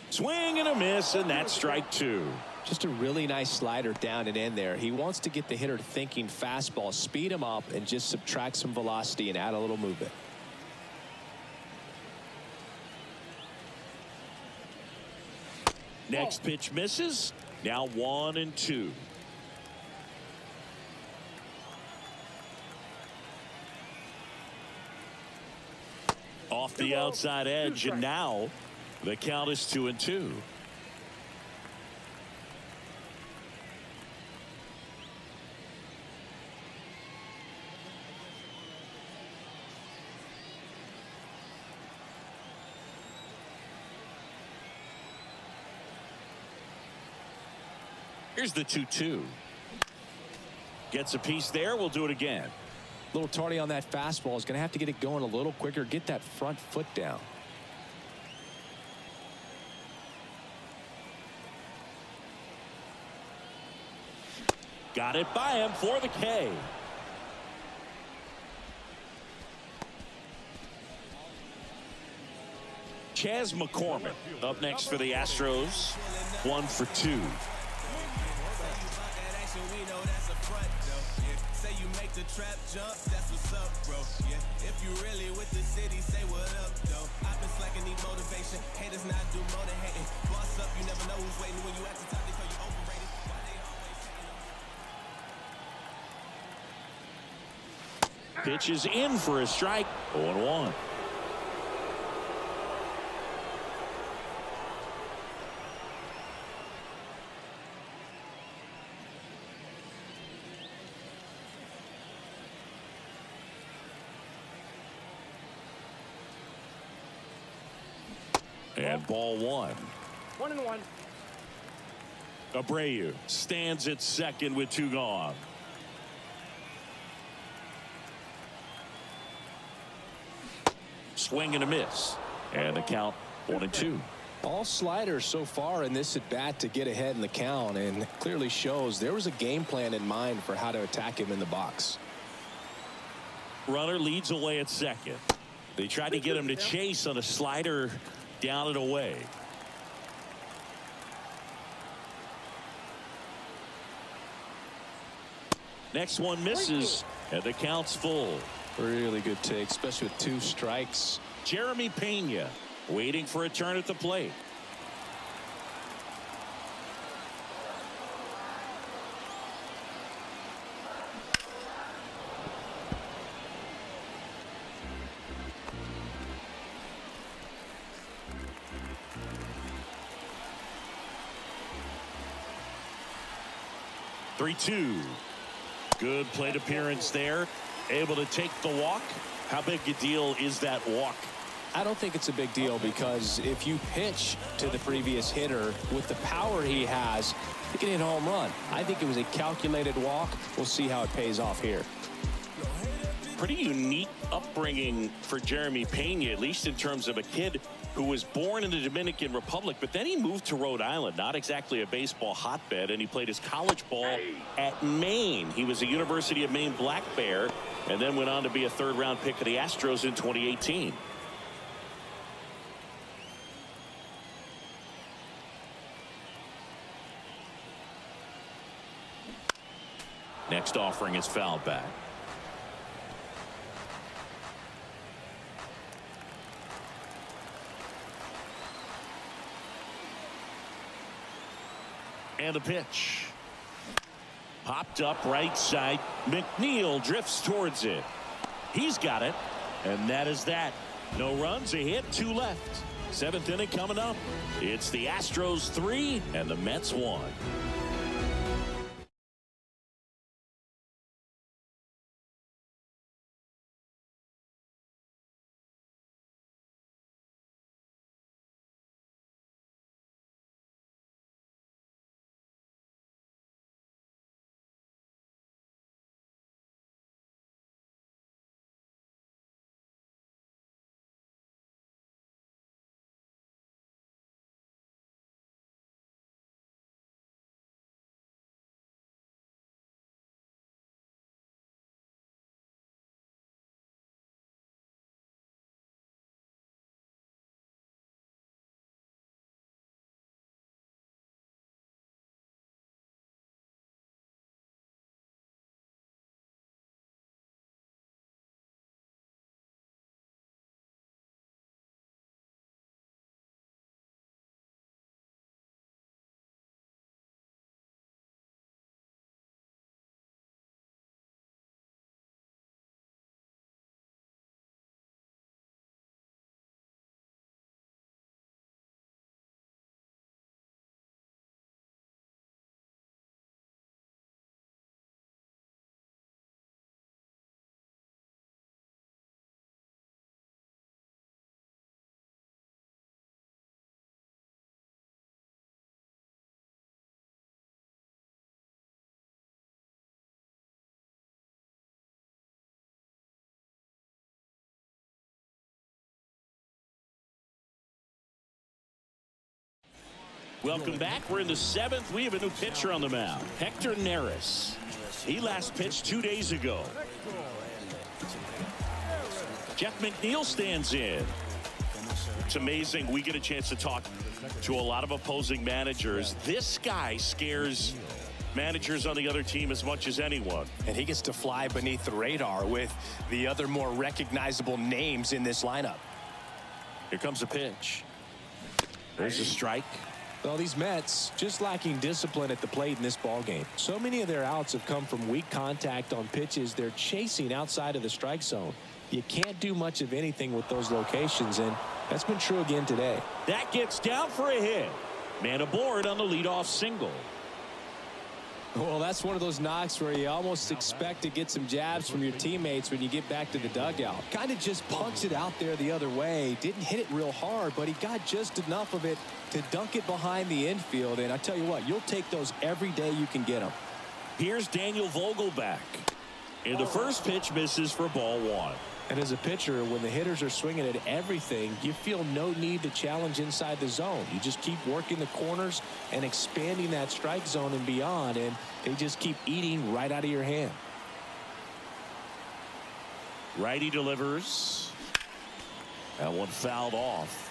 Swing and a miss, and that's strike two. Just a really nice slider down and in there. He wants to get the hitter thinking fastball, speed him up, and just subtract some velocity and add a little movement. Next pitch misses. Now 1-2. Off the outside edge, and now the count is 2-2. Here's the 2-2. Gets a piece there. We'll do it again. A little tardy on that fastball. Is going to have to get it going a little quicker. Get that front foot down. Got it by him for the K. Chas McCormick up next for the Astros. 1 for 2. The trap jump, that's what's up, bro. Yeah, if you really with the city, say what up, though. I've been slacking, need motivation. Haters not do more than hating. Boss up, you never know who's waiting when you at the top. They call you overrated. Why they always Pitches in for a strike. 0-1. And ball one. 1-1. Abreu stands at second with 2 gone. swing and a miss. And the count 1-2. All sliders so far in this at bat to get ahead in the count, and clearly shows there was a game plan in mind for how to attack him in the box. Runner leads away at second. They tried to get him to chase on a slider down and away. Next one misses, and the count's full. Really good take, especially with 2 strikes. Jeremy Pena waiting for a turn at the plate. Three-two. Good plate appearance there. Able to take the walk. How big a deal is that walk? I don't think it's a big deal, because if you pitch to the previous hitter with the power he has, you can hit a home run. I think it was a calculated walk. We'll see how it pays off here. Pretty unique upbringing for Jeremy Pena, at least in terms of a kid who was born in the Dominican Republic, but then he moved to Rhode Island, not exactly a baseball hotbed, and he played his college ball at Maine. He was a University of Maine Black Bear, and then went on to be a third-round pick of the Astros in 2018. Next offering is fouled back. And a pitch. Popped up right side. McNeil drifts towards it. He's got it. And that is that. No runs, a hit, 2 left. 7th inning coming up. It's the Astros 3 and the Mets 1. Welcome back. We're in the 7th. We have a new pitcher on the mound, Hector Neris. He last pitched 2 days ago. Jeff McNeil stands in. It's amazing. We get a chance to talk to a lot of opposing managers. This guy scares managers on the other team as much as anyone. And he gets to fly beneath the radar with the other more recognizable names in this lineup. Here comes a pitch. There's a strike. Well, these Mets just lacking discipline at the plate in this ballgame. So many of their outs have come from weak contact on pitches they're chasing outside of the strike zone. You can't do much of anything with those locations, and that's been true again today. That gets down for a hit. Man aboard on the leadoff single. Well, that's one of those knocks where you almost expect to get some jabs from your teammates when you get back to the dugout. Kind of just punts it out there the other way. Didn't hit it real hard, but he got just enough of it to dunk it behind the infield. And I tell you what, you'll take those every day you can get them. Here's Daniel Vogelback. And the first pitch misses for ball 1. And as a pitcher, when the hitters are swinging at everything, you feel no need to challenge inside the zone. You just keep working the corners and expanding that strike zone and beyond, and they just keep eating right out of your hand. Righty delivers. That one fouled off.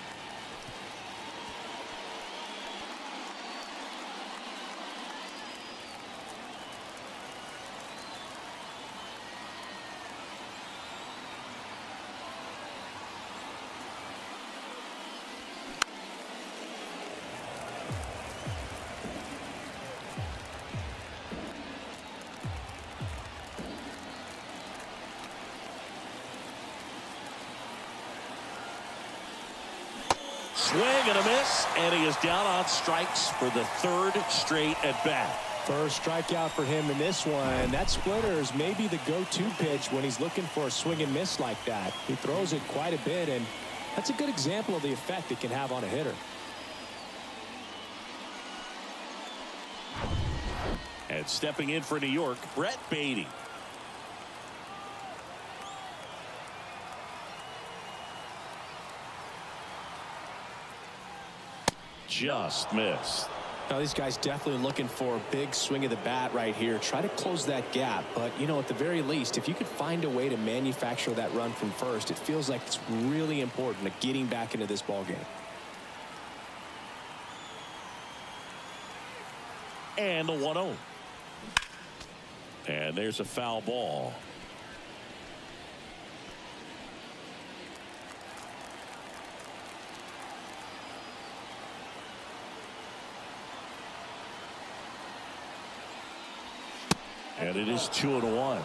Swing and a miss, and he is down on strikes for the third straight at bat. First strikeout for him in this one. That splitter is maybe the go-to pitch when he's looking for a swing and miss like that. He throws it quite a bit, and that's a good example of the effect it can have on a hitter. And stepping in for New York, Brett Beatty. Just missed. Now these guys definitely looking for a big swing of the bat right here. Try to close that gap. But, you know, at the very least, if you could find a way to manufacture that run from first, it feels like it's really important to getting back into this ball game. And the 1-0. And there's a foul ball. And it is 2-1.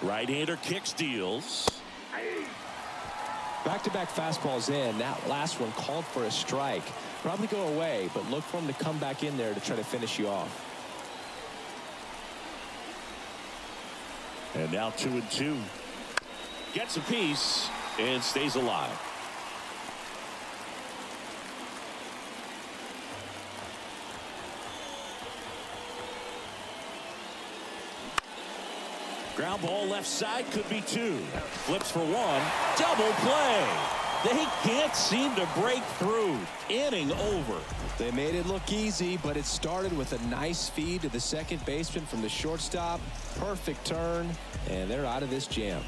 Right-hander kicks, deals. Back-to-back fastballs in. That last one called for a strike. Probably go away, but look for him to come back in there to try to finish you off. And now 2-2. Gets a piece and stays alive. Ground ball left side, could be two. Flips for one. Double play. They can't seem to break through. Inning over. They made it look easy, but it started with a nice feed to the second baseman from the shortstop. Perfect turn, and they're out of this jam.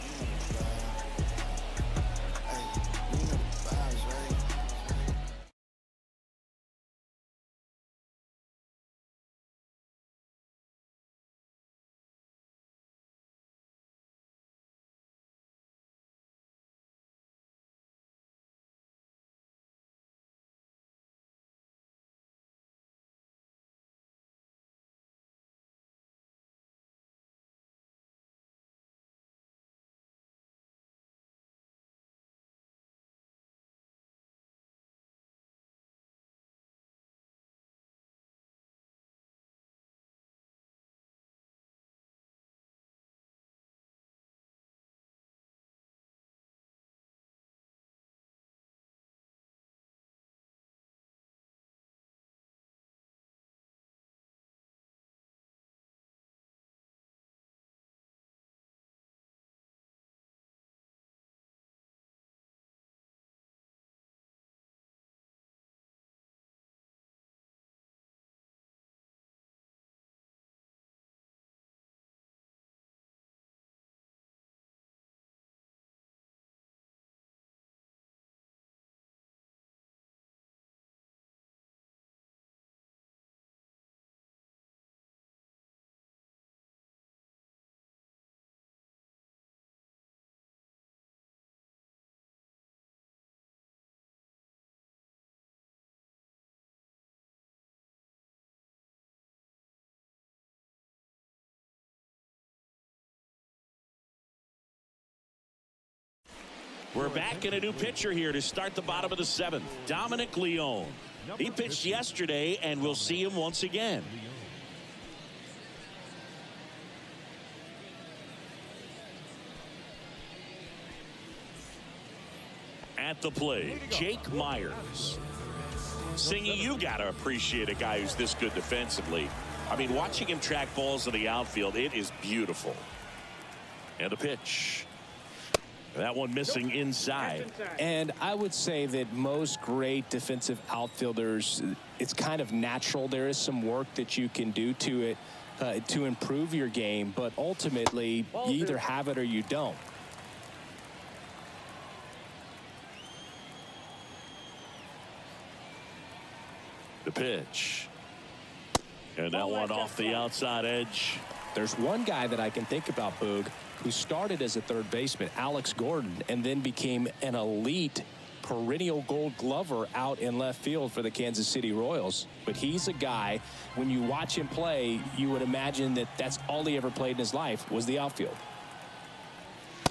We're back in a new pitcher here to start the bottom of the seventh. Dominic Leone. He pitched yesterday, and we'll see him once again. At at the plate, Jake Myers. Singy, you got to appreciate a guy who's this good defensively. I mean, watching him track balls in the outfield, it is beautiful. And a pitch. That one missing inside. And I would say that most great defensive outfielders, it's kind of natural. There is some work that you can do to it to improve your game, but ultimately you either have it or you don't. The pitch. And that one off the outside edge. There's one guy that I can think about, Boog, who started as a third baseman, Alex Gordon, and then became an elite perennial Gold Glover out in left field for the Kansas City Royals. But he's a guy, when you watch him play, you would imagine that that's all he ever played in his life was the outfield.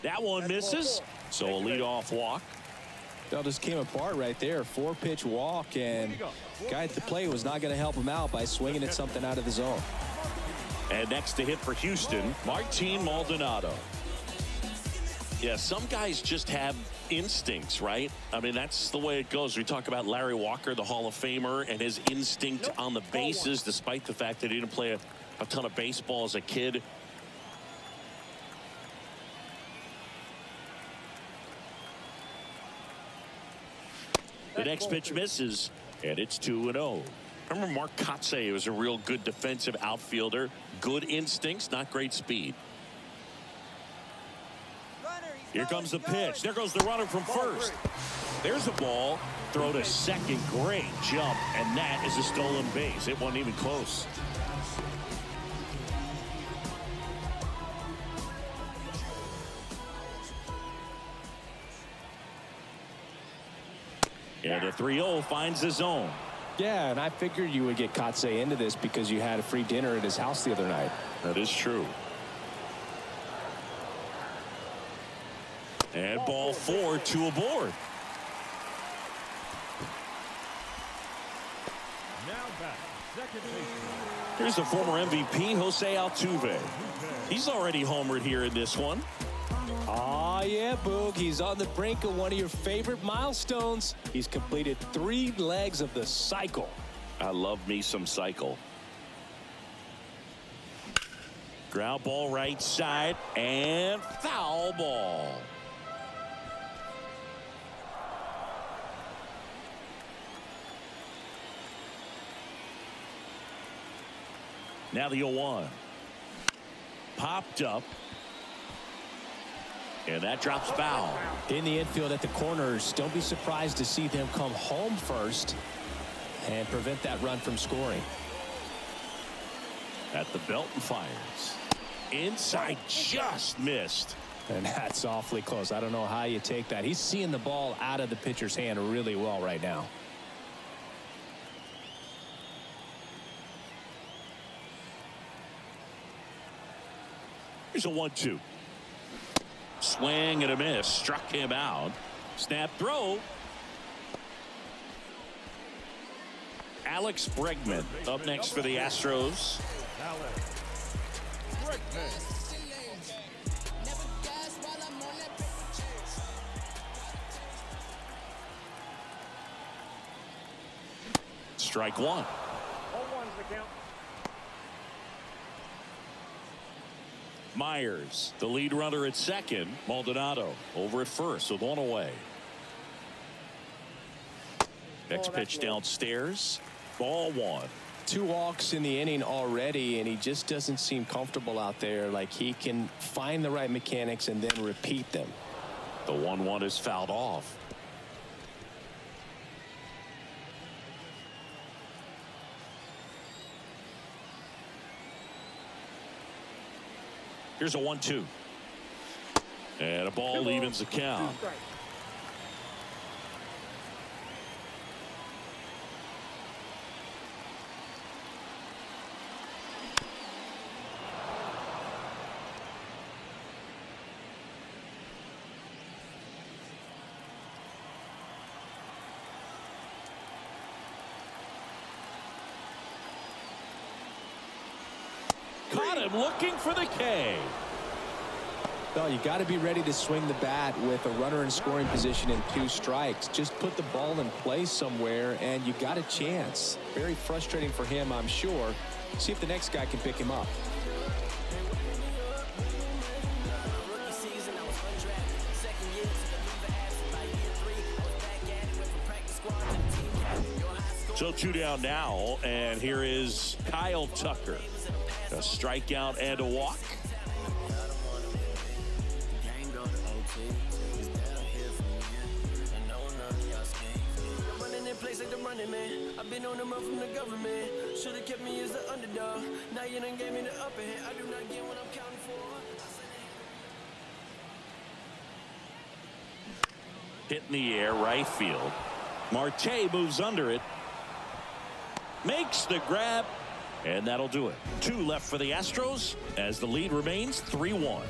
That one misses. So a leadoff walk. That just came apart right there. 4-pitch walk, and guy at the plate was not going to help him out by swinging at something out of the zone. And next to hit for Houston, Martin Maldonado. Yeah, some guys just have instincts, right? I mean, that's the way it goes. We talk about Larry Walker, the Hall of Famer, and his instinct on the bases, despite the fact that he didn't play a ton of baseball as a kid. The next pitch misses, and it's 2-0. Remember Mark Kotsay was a real good defensive outfielder. Good instincts, not great speed. Here comes the pitch. There goes the runner from first. There's a ball. Throw to second. Great jump, and that is a stolen base. It wasn't even close. And a 3-0 finds the zone. Yeah, and I figured you would get Kotsay into this because you had a free dinner at his house the other night. That is true. And ball 4, 2 aboard. Now back, second baseman. Here's the former MVP, Jose Altuve. He's already homered here in this one. Oh, yeah, Boog. He's on the brink of one of your favorite milestones. He's completed 3 legs of the cycle. I love me some cycle. Ground ball right side and foul ball. Now the 0-1. Popped up. And that drops foul. In the infield at the corners, don't be surprised to see them come home first and prevent that run from scoring. At the belt and fires. Inside, just missed. And that's awfully close. I don't know how you take that. He's seeing the ball out of the pitcher's hand really well right now. Here's a 1-2. Swing and a miss. Struck him out. Snap throw. Alex Bregman up next for the Astros. Alex Bregman. Strike 1. 0-1's the count. Myers, the lead runner at second. Maldonado over at first with 1 away. Next pitch downstairs. Ball 1. 2 walks in the inning already, and he just doesn't seem comfortable out there. Like he can find the right mechanics and then repeat them. The 1-1 is fouled off. Here's a 1-2. And a ball evens the count. Caught him looking for the K. Well, you got to be ready to swing the bat with a runner in scoring position and 2 strikes. Just put the ball in play somewhere, and you got a chance. Very frustrating for him, I'm sure. See if the next guy can pick him up. So 2 down now, and here is Kyle Tucker. A strikeout and a walk. I've been on the run from the government. Should have kept me as the underdog. Now you done gave me the upper hand. I do not get what I'm counting for. Hit in the air, right field. Marte moves under it. Makes the grab, and that'll do it. 2 left for the Astros as the lead remains 3-1.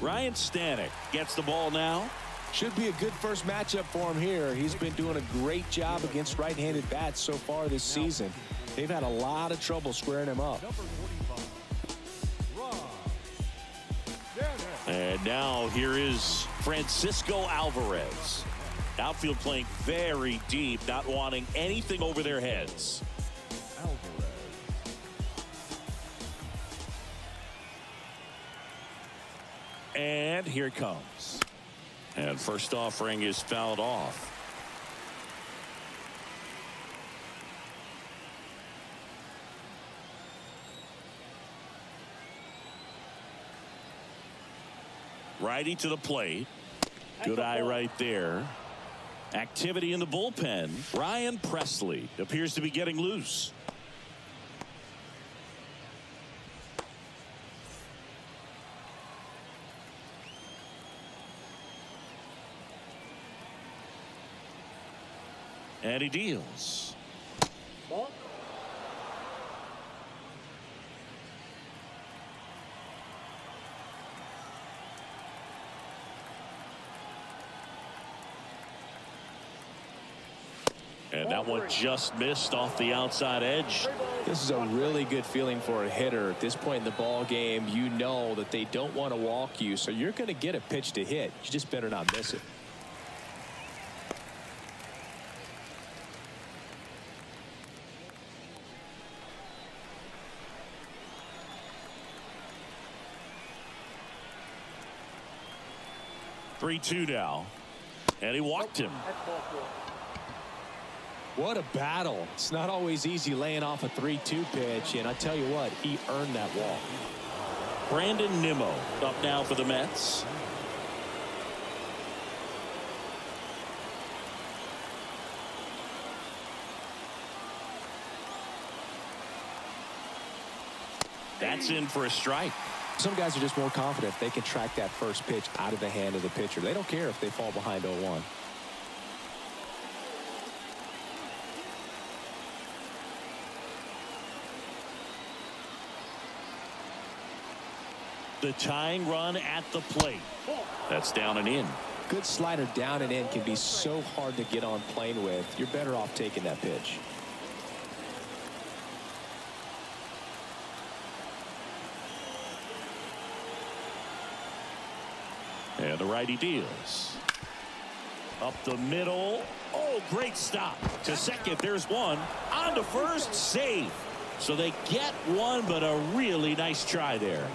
Ryan Stanek gets the ball now. Should be a good first matchup for him here. He's been doing a great job against right-handed bats so far this season. They've had a lot of trouble squaring him up. And now here is Francisco Alvarez. Outfield playing very deep, not wanting anything over their heads. And here it comes. And first offering is fouled off. Righty to the plate. Good eye right there. Activity in the bullpen. Ryan Presley appears to be getting loose. And he deals. Ball. And that one just missed off the outside edge. This is a really good feeling for a hitter at this point in the ball game. You know that they don't want to walk you, so you're going to get a pitch to hit. You just better not miss it. Three-two now, and he walked him. What a battle. It's not always easy laying off a 3-2 pitch, and I tell you what, he earned that walk. Brandon Nimmo up now for the Mets. That's in for a strike. Some guys are just more confident if they can track that first pitch out of the hand of the pitcher. They don't care if they fall behind 0-1. The tying run at the plate. That's down and in. Good slider down and in can be so hard to get on plane with. You're better off taking that pitch. And the righty deals. Up the middle. Oh, great stop. To second, there's one. On to first, save. So they get one, but a really nice try there.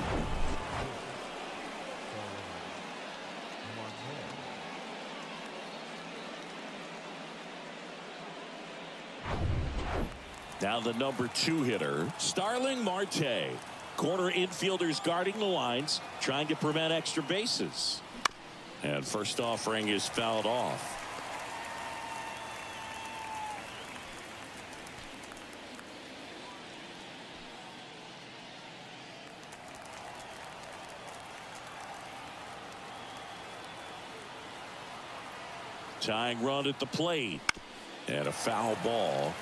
Now the number 2 hitter, Starling Marte. Corner infielders guarding the lines, trying to prevent extra bases. And first offering is fouled off. Tying run at the plate. And a foul ball.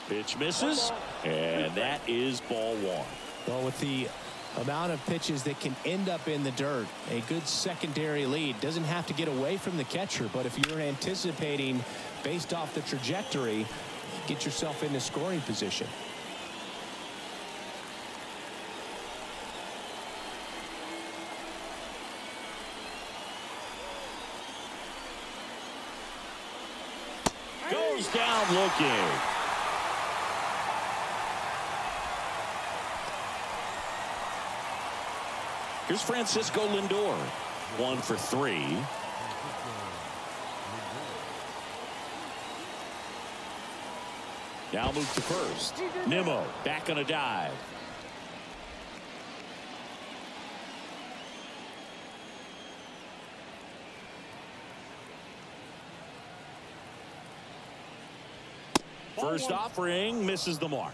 Pitch misses, and that is ball 1. Well, with the amount of pitches that can end up in the dirt, a good secondary lead doesn't have to get away from the catcher, but if you're anticipating based off the trajectory, get yourself into scoring position. Goes down looking. Here's Francisco Lindor. 1 for 3. Now move to first. Nimmo back on a dive. First offering misses the mark.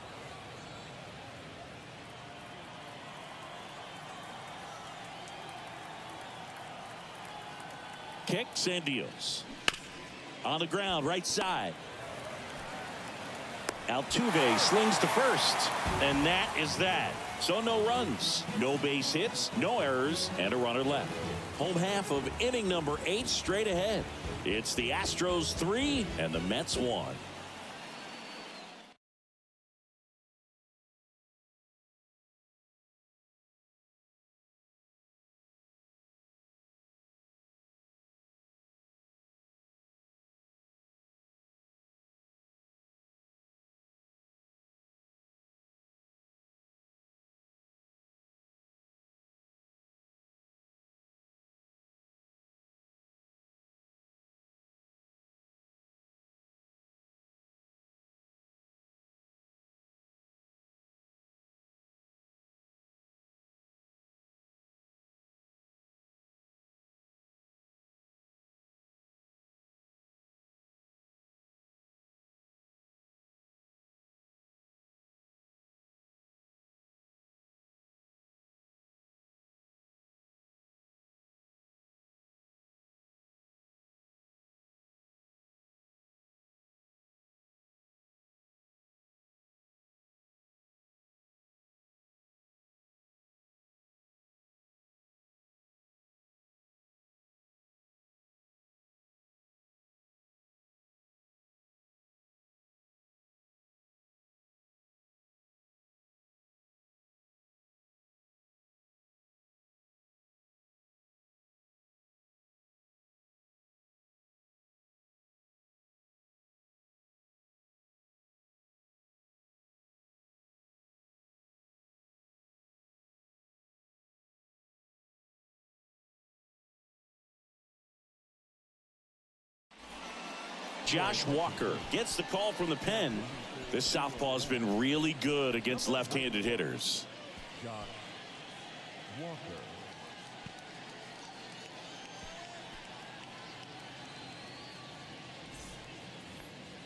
Kicks and deals. On the ground, right side. Altuve slings to first. And that is that. So no runs, no base hits, no errors, and a runner left. Home half of inning number 8 straight ahead. It's the Astros 3 and the Mets 1. Josh Walker gets the call from the pen. This southpaw has been really good against left-handed hitters. Walker.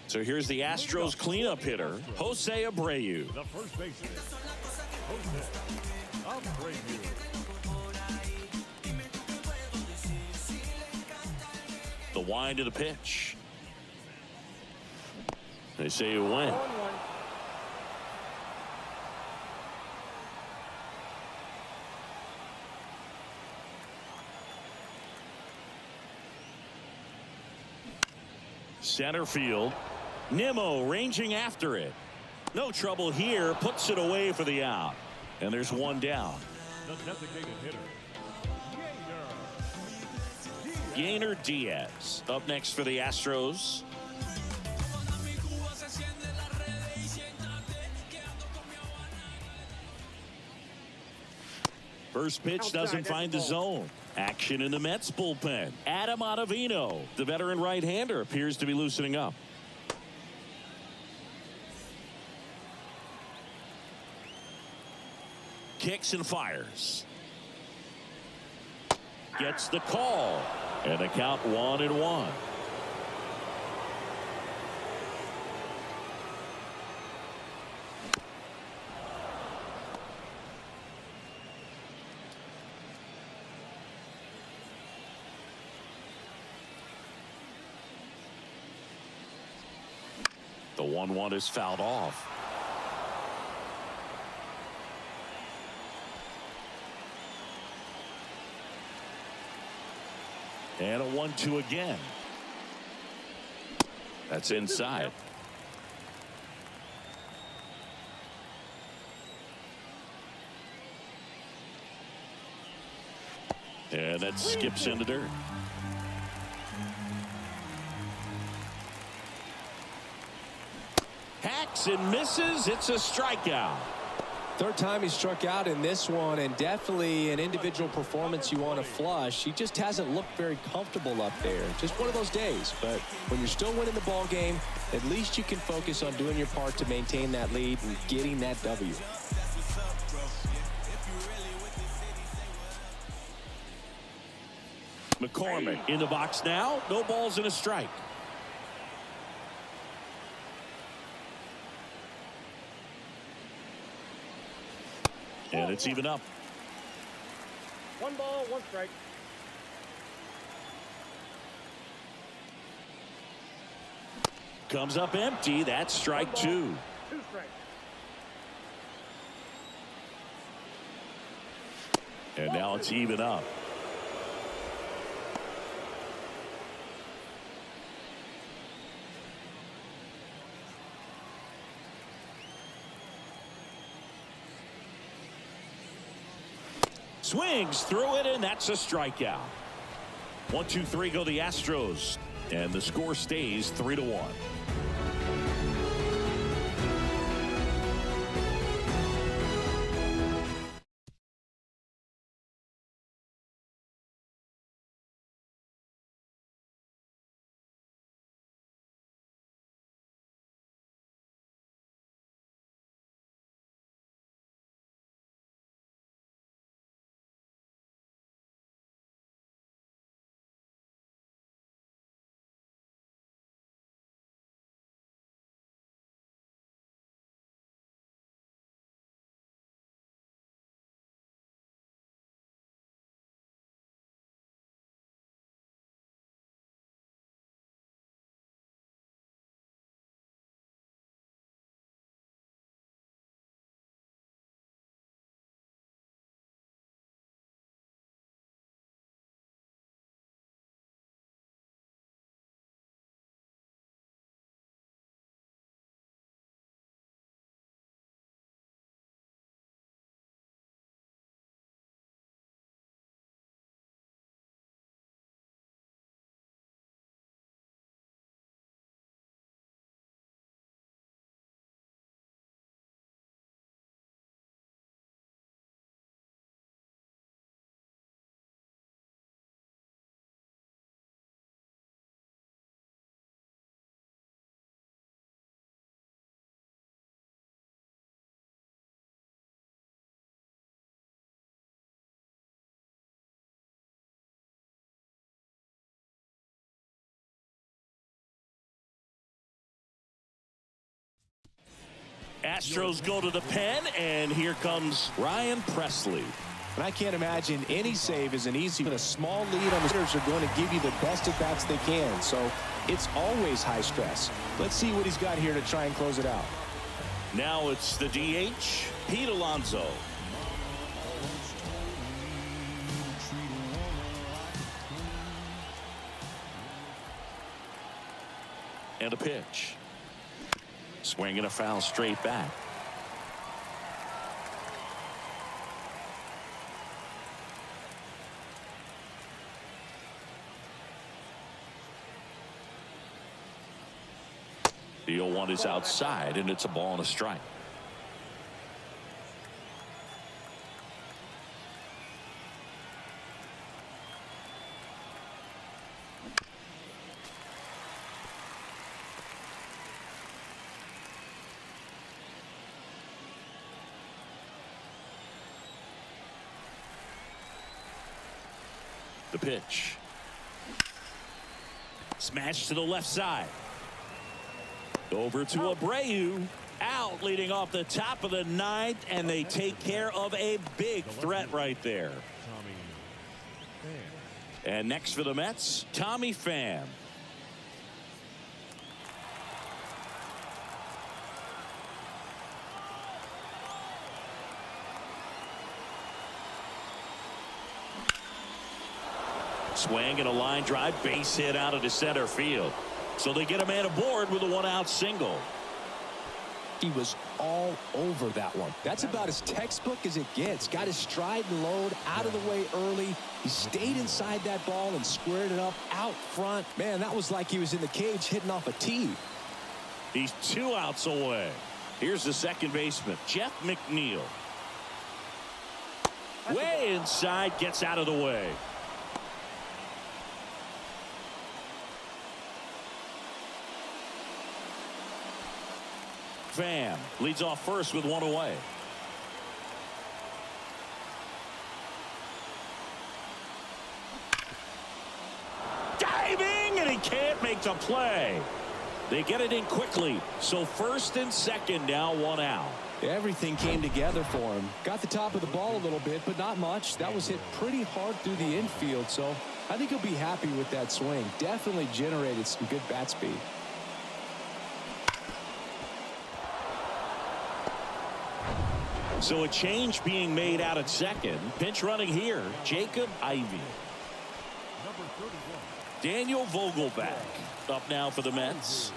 So here's the Astros cleanup hitter, Jose Abreu. The first baseman, Jose Abreu. The wind of the pitch. They say it went. 1-1. Center field. Nimmo ranging after it. No trouble here. Puts it away for the out. And there's one down. The designated hitter, Yainer Diaz up next for the Astros. First pitch doesn't find the zone. Action in the Mets bullpen. Adam Ottavino, the veteran right-hander, appears to be loosening up. Kicks and fires. Gets the call. And the count 1-1. The 1-1 is fouled off. And a 1-2 again. That's inside. And that skips into dirt. Hacks and misses. It's a strikeout. Third time he struck out in this one, and definitely an individual performance you want to flush. He just hasn't looked very comfortable up there. Just one of those days. But when you're still winning the ball game, at least you can focus on doing your part to maintain that lead and getting that W. McCormick in the box now. No balls and a strike. And it's even up. 1 ball, 1 strike. Comes up empty. That's strike 2. 2 strikes. And now it's even up. Swings through it, and that's a strikeout. 1-2-3 go the Astros, and the score stays 3-1. Astros go to the pen, and here comes Ryan Presley. And I can't imagine any save is an easy, but a small lead on the hitters are going to give you the best at bats they can. So it's always high stress. Let's see what he's got here to try and close it out. Now it's the DH, Pete Alonso. And a pitch. Swing and a foul straight back. The 0-1 is outside, and it's a ball and a strike. The pitch. Smash to the left side. Over to Abreu. Out, leading off the top of the ninth, and they take care of a big threat right there. And next for the Mets, Tommy Pham. Swing and a line drive, base hit out into center field. So they get a man aboard with a one-out single. He was all over that one. That's about as textbook as it gets. Got his stride and load out of the way early. He stayed inside that ball and squared it up out front. Man, that was like he was in the cage hitting off a tee. He's 2 outs away. Here's the second baseman, Jeff McNeil. Way inside, gets out of the way. Pham leads off first with one away. Diving, and he can't make the play. They get it in quickly. So first and second, now 1 out. Everything came together for him. Got the top of the ball a little bit, but not much. That was hit pretty hard through the infield, so I think he'll be happy with that swing. Definitely generated some good bat speed. So a change being made out at second. Pinch running here, Jacob Ivey. Daniel Vogelback up now for the Mets.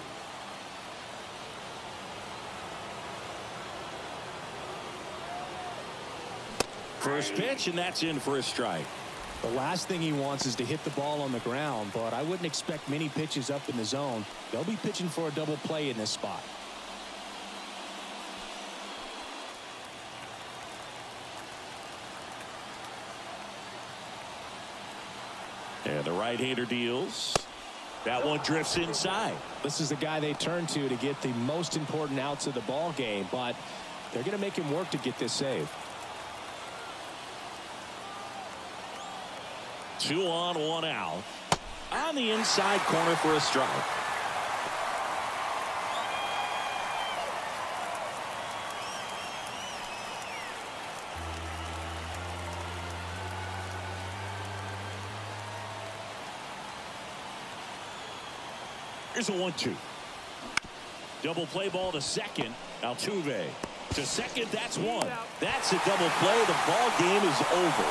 First pitch, and that's in for a strike. The last thing he wants is to hit the ball on the ground, but I wouldn't expect many pitches up in the zone. They'll be pitching for a double play in this spot. And the right-hander deals. That one drifts inside. This is the guy they turn to get the most important outs of the ball game, but they're going to make him work to get this save. 2 on, 1 out. On the inside corner for a strike. Here's a 1-2. Double play ball to second. Altuve to second. That's one. That's a double play. The ball game is over.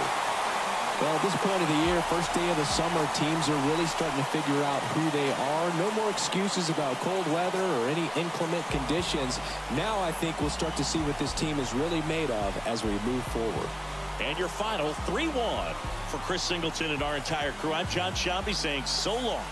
Well, at this point of the year, first day of the summer, teams are really starting to figure out who they are. No more excuses about cold weather or any inclement conditions. Now I think we'll start to see what this team is really made of as we move forward. And your final 3-1 for Chris Singleton and our entire crew. I'm John Shambi saying so long.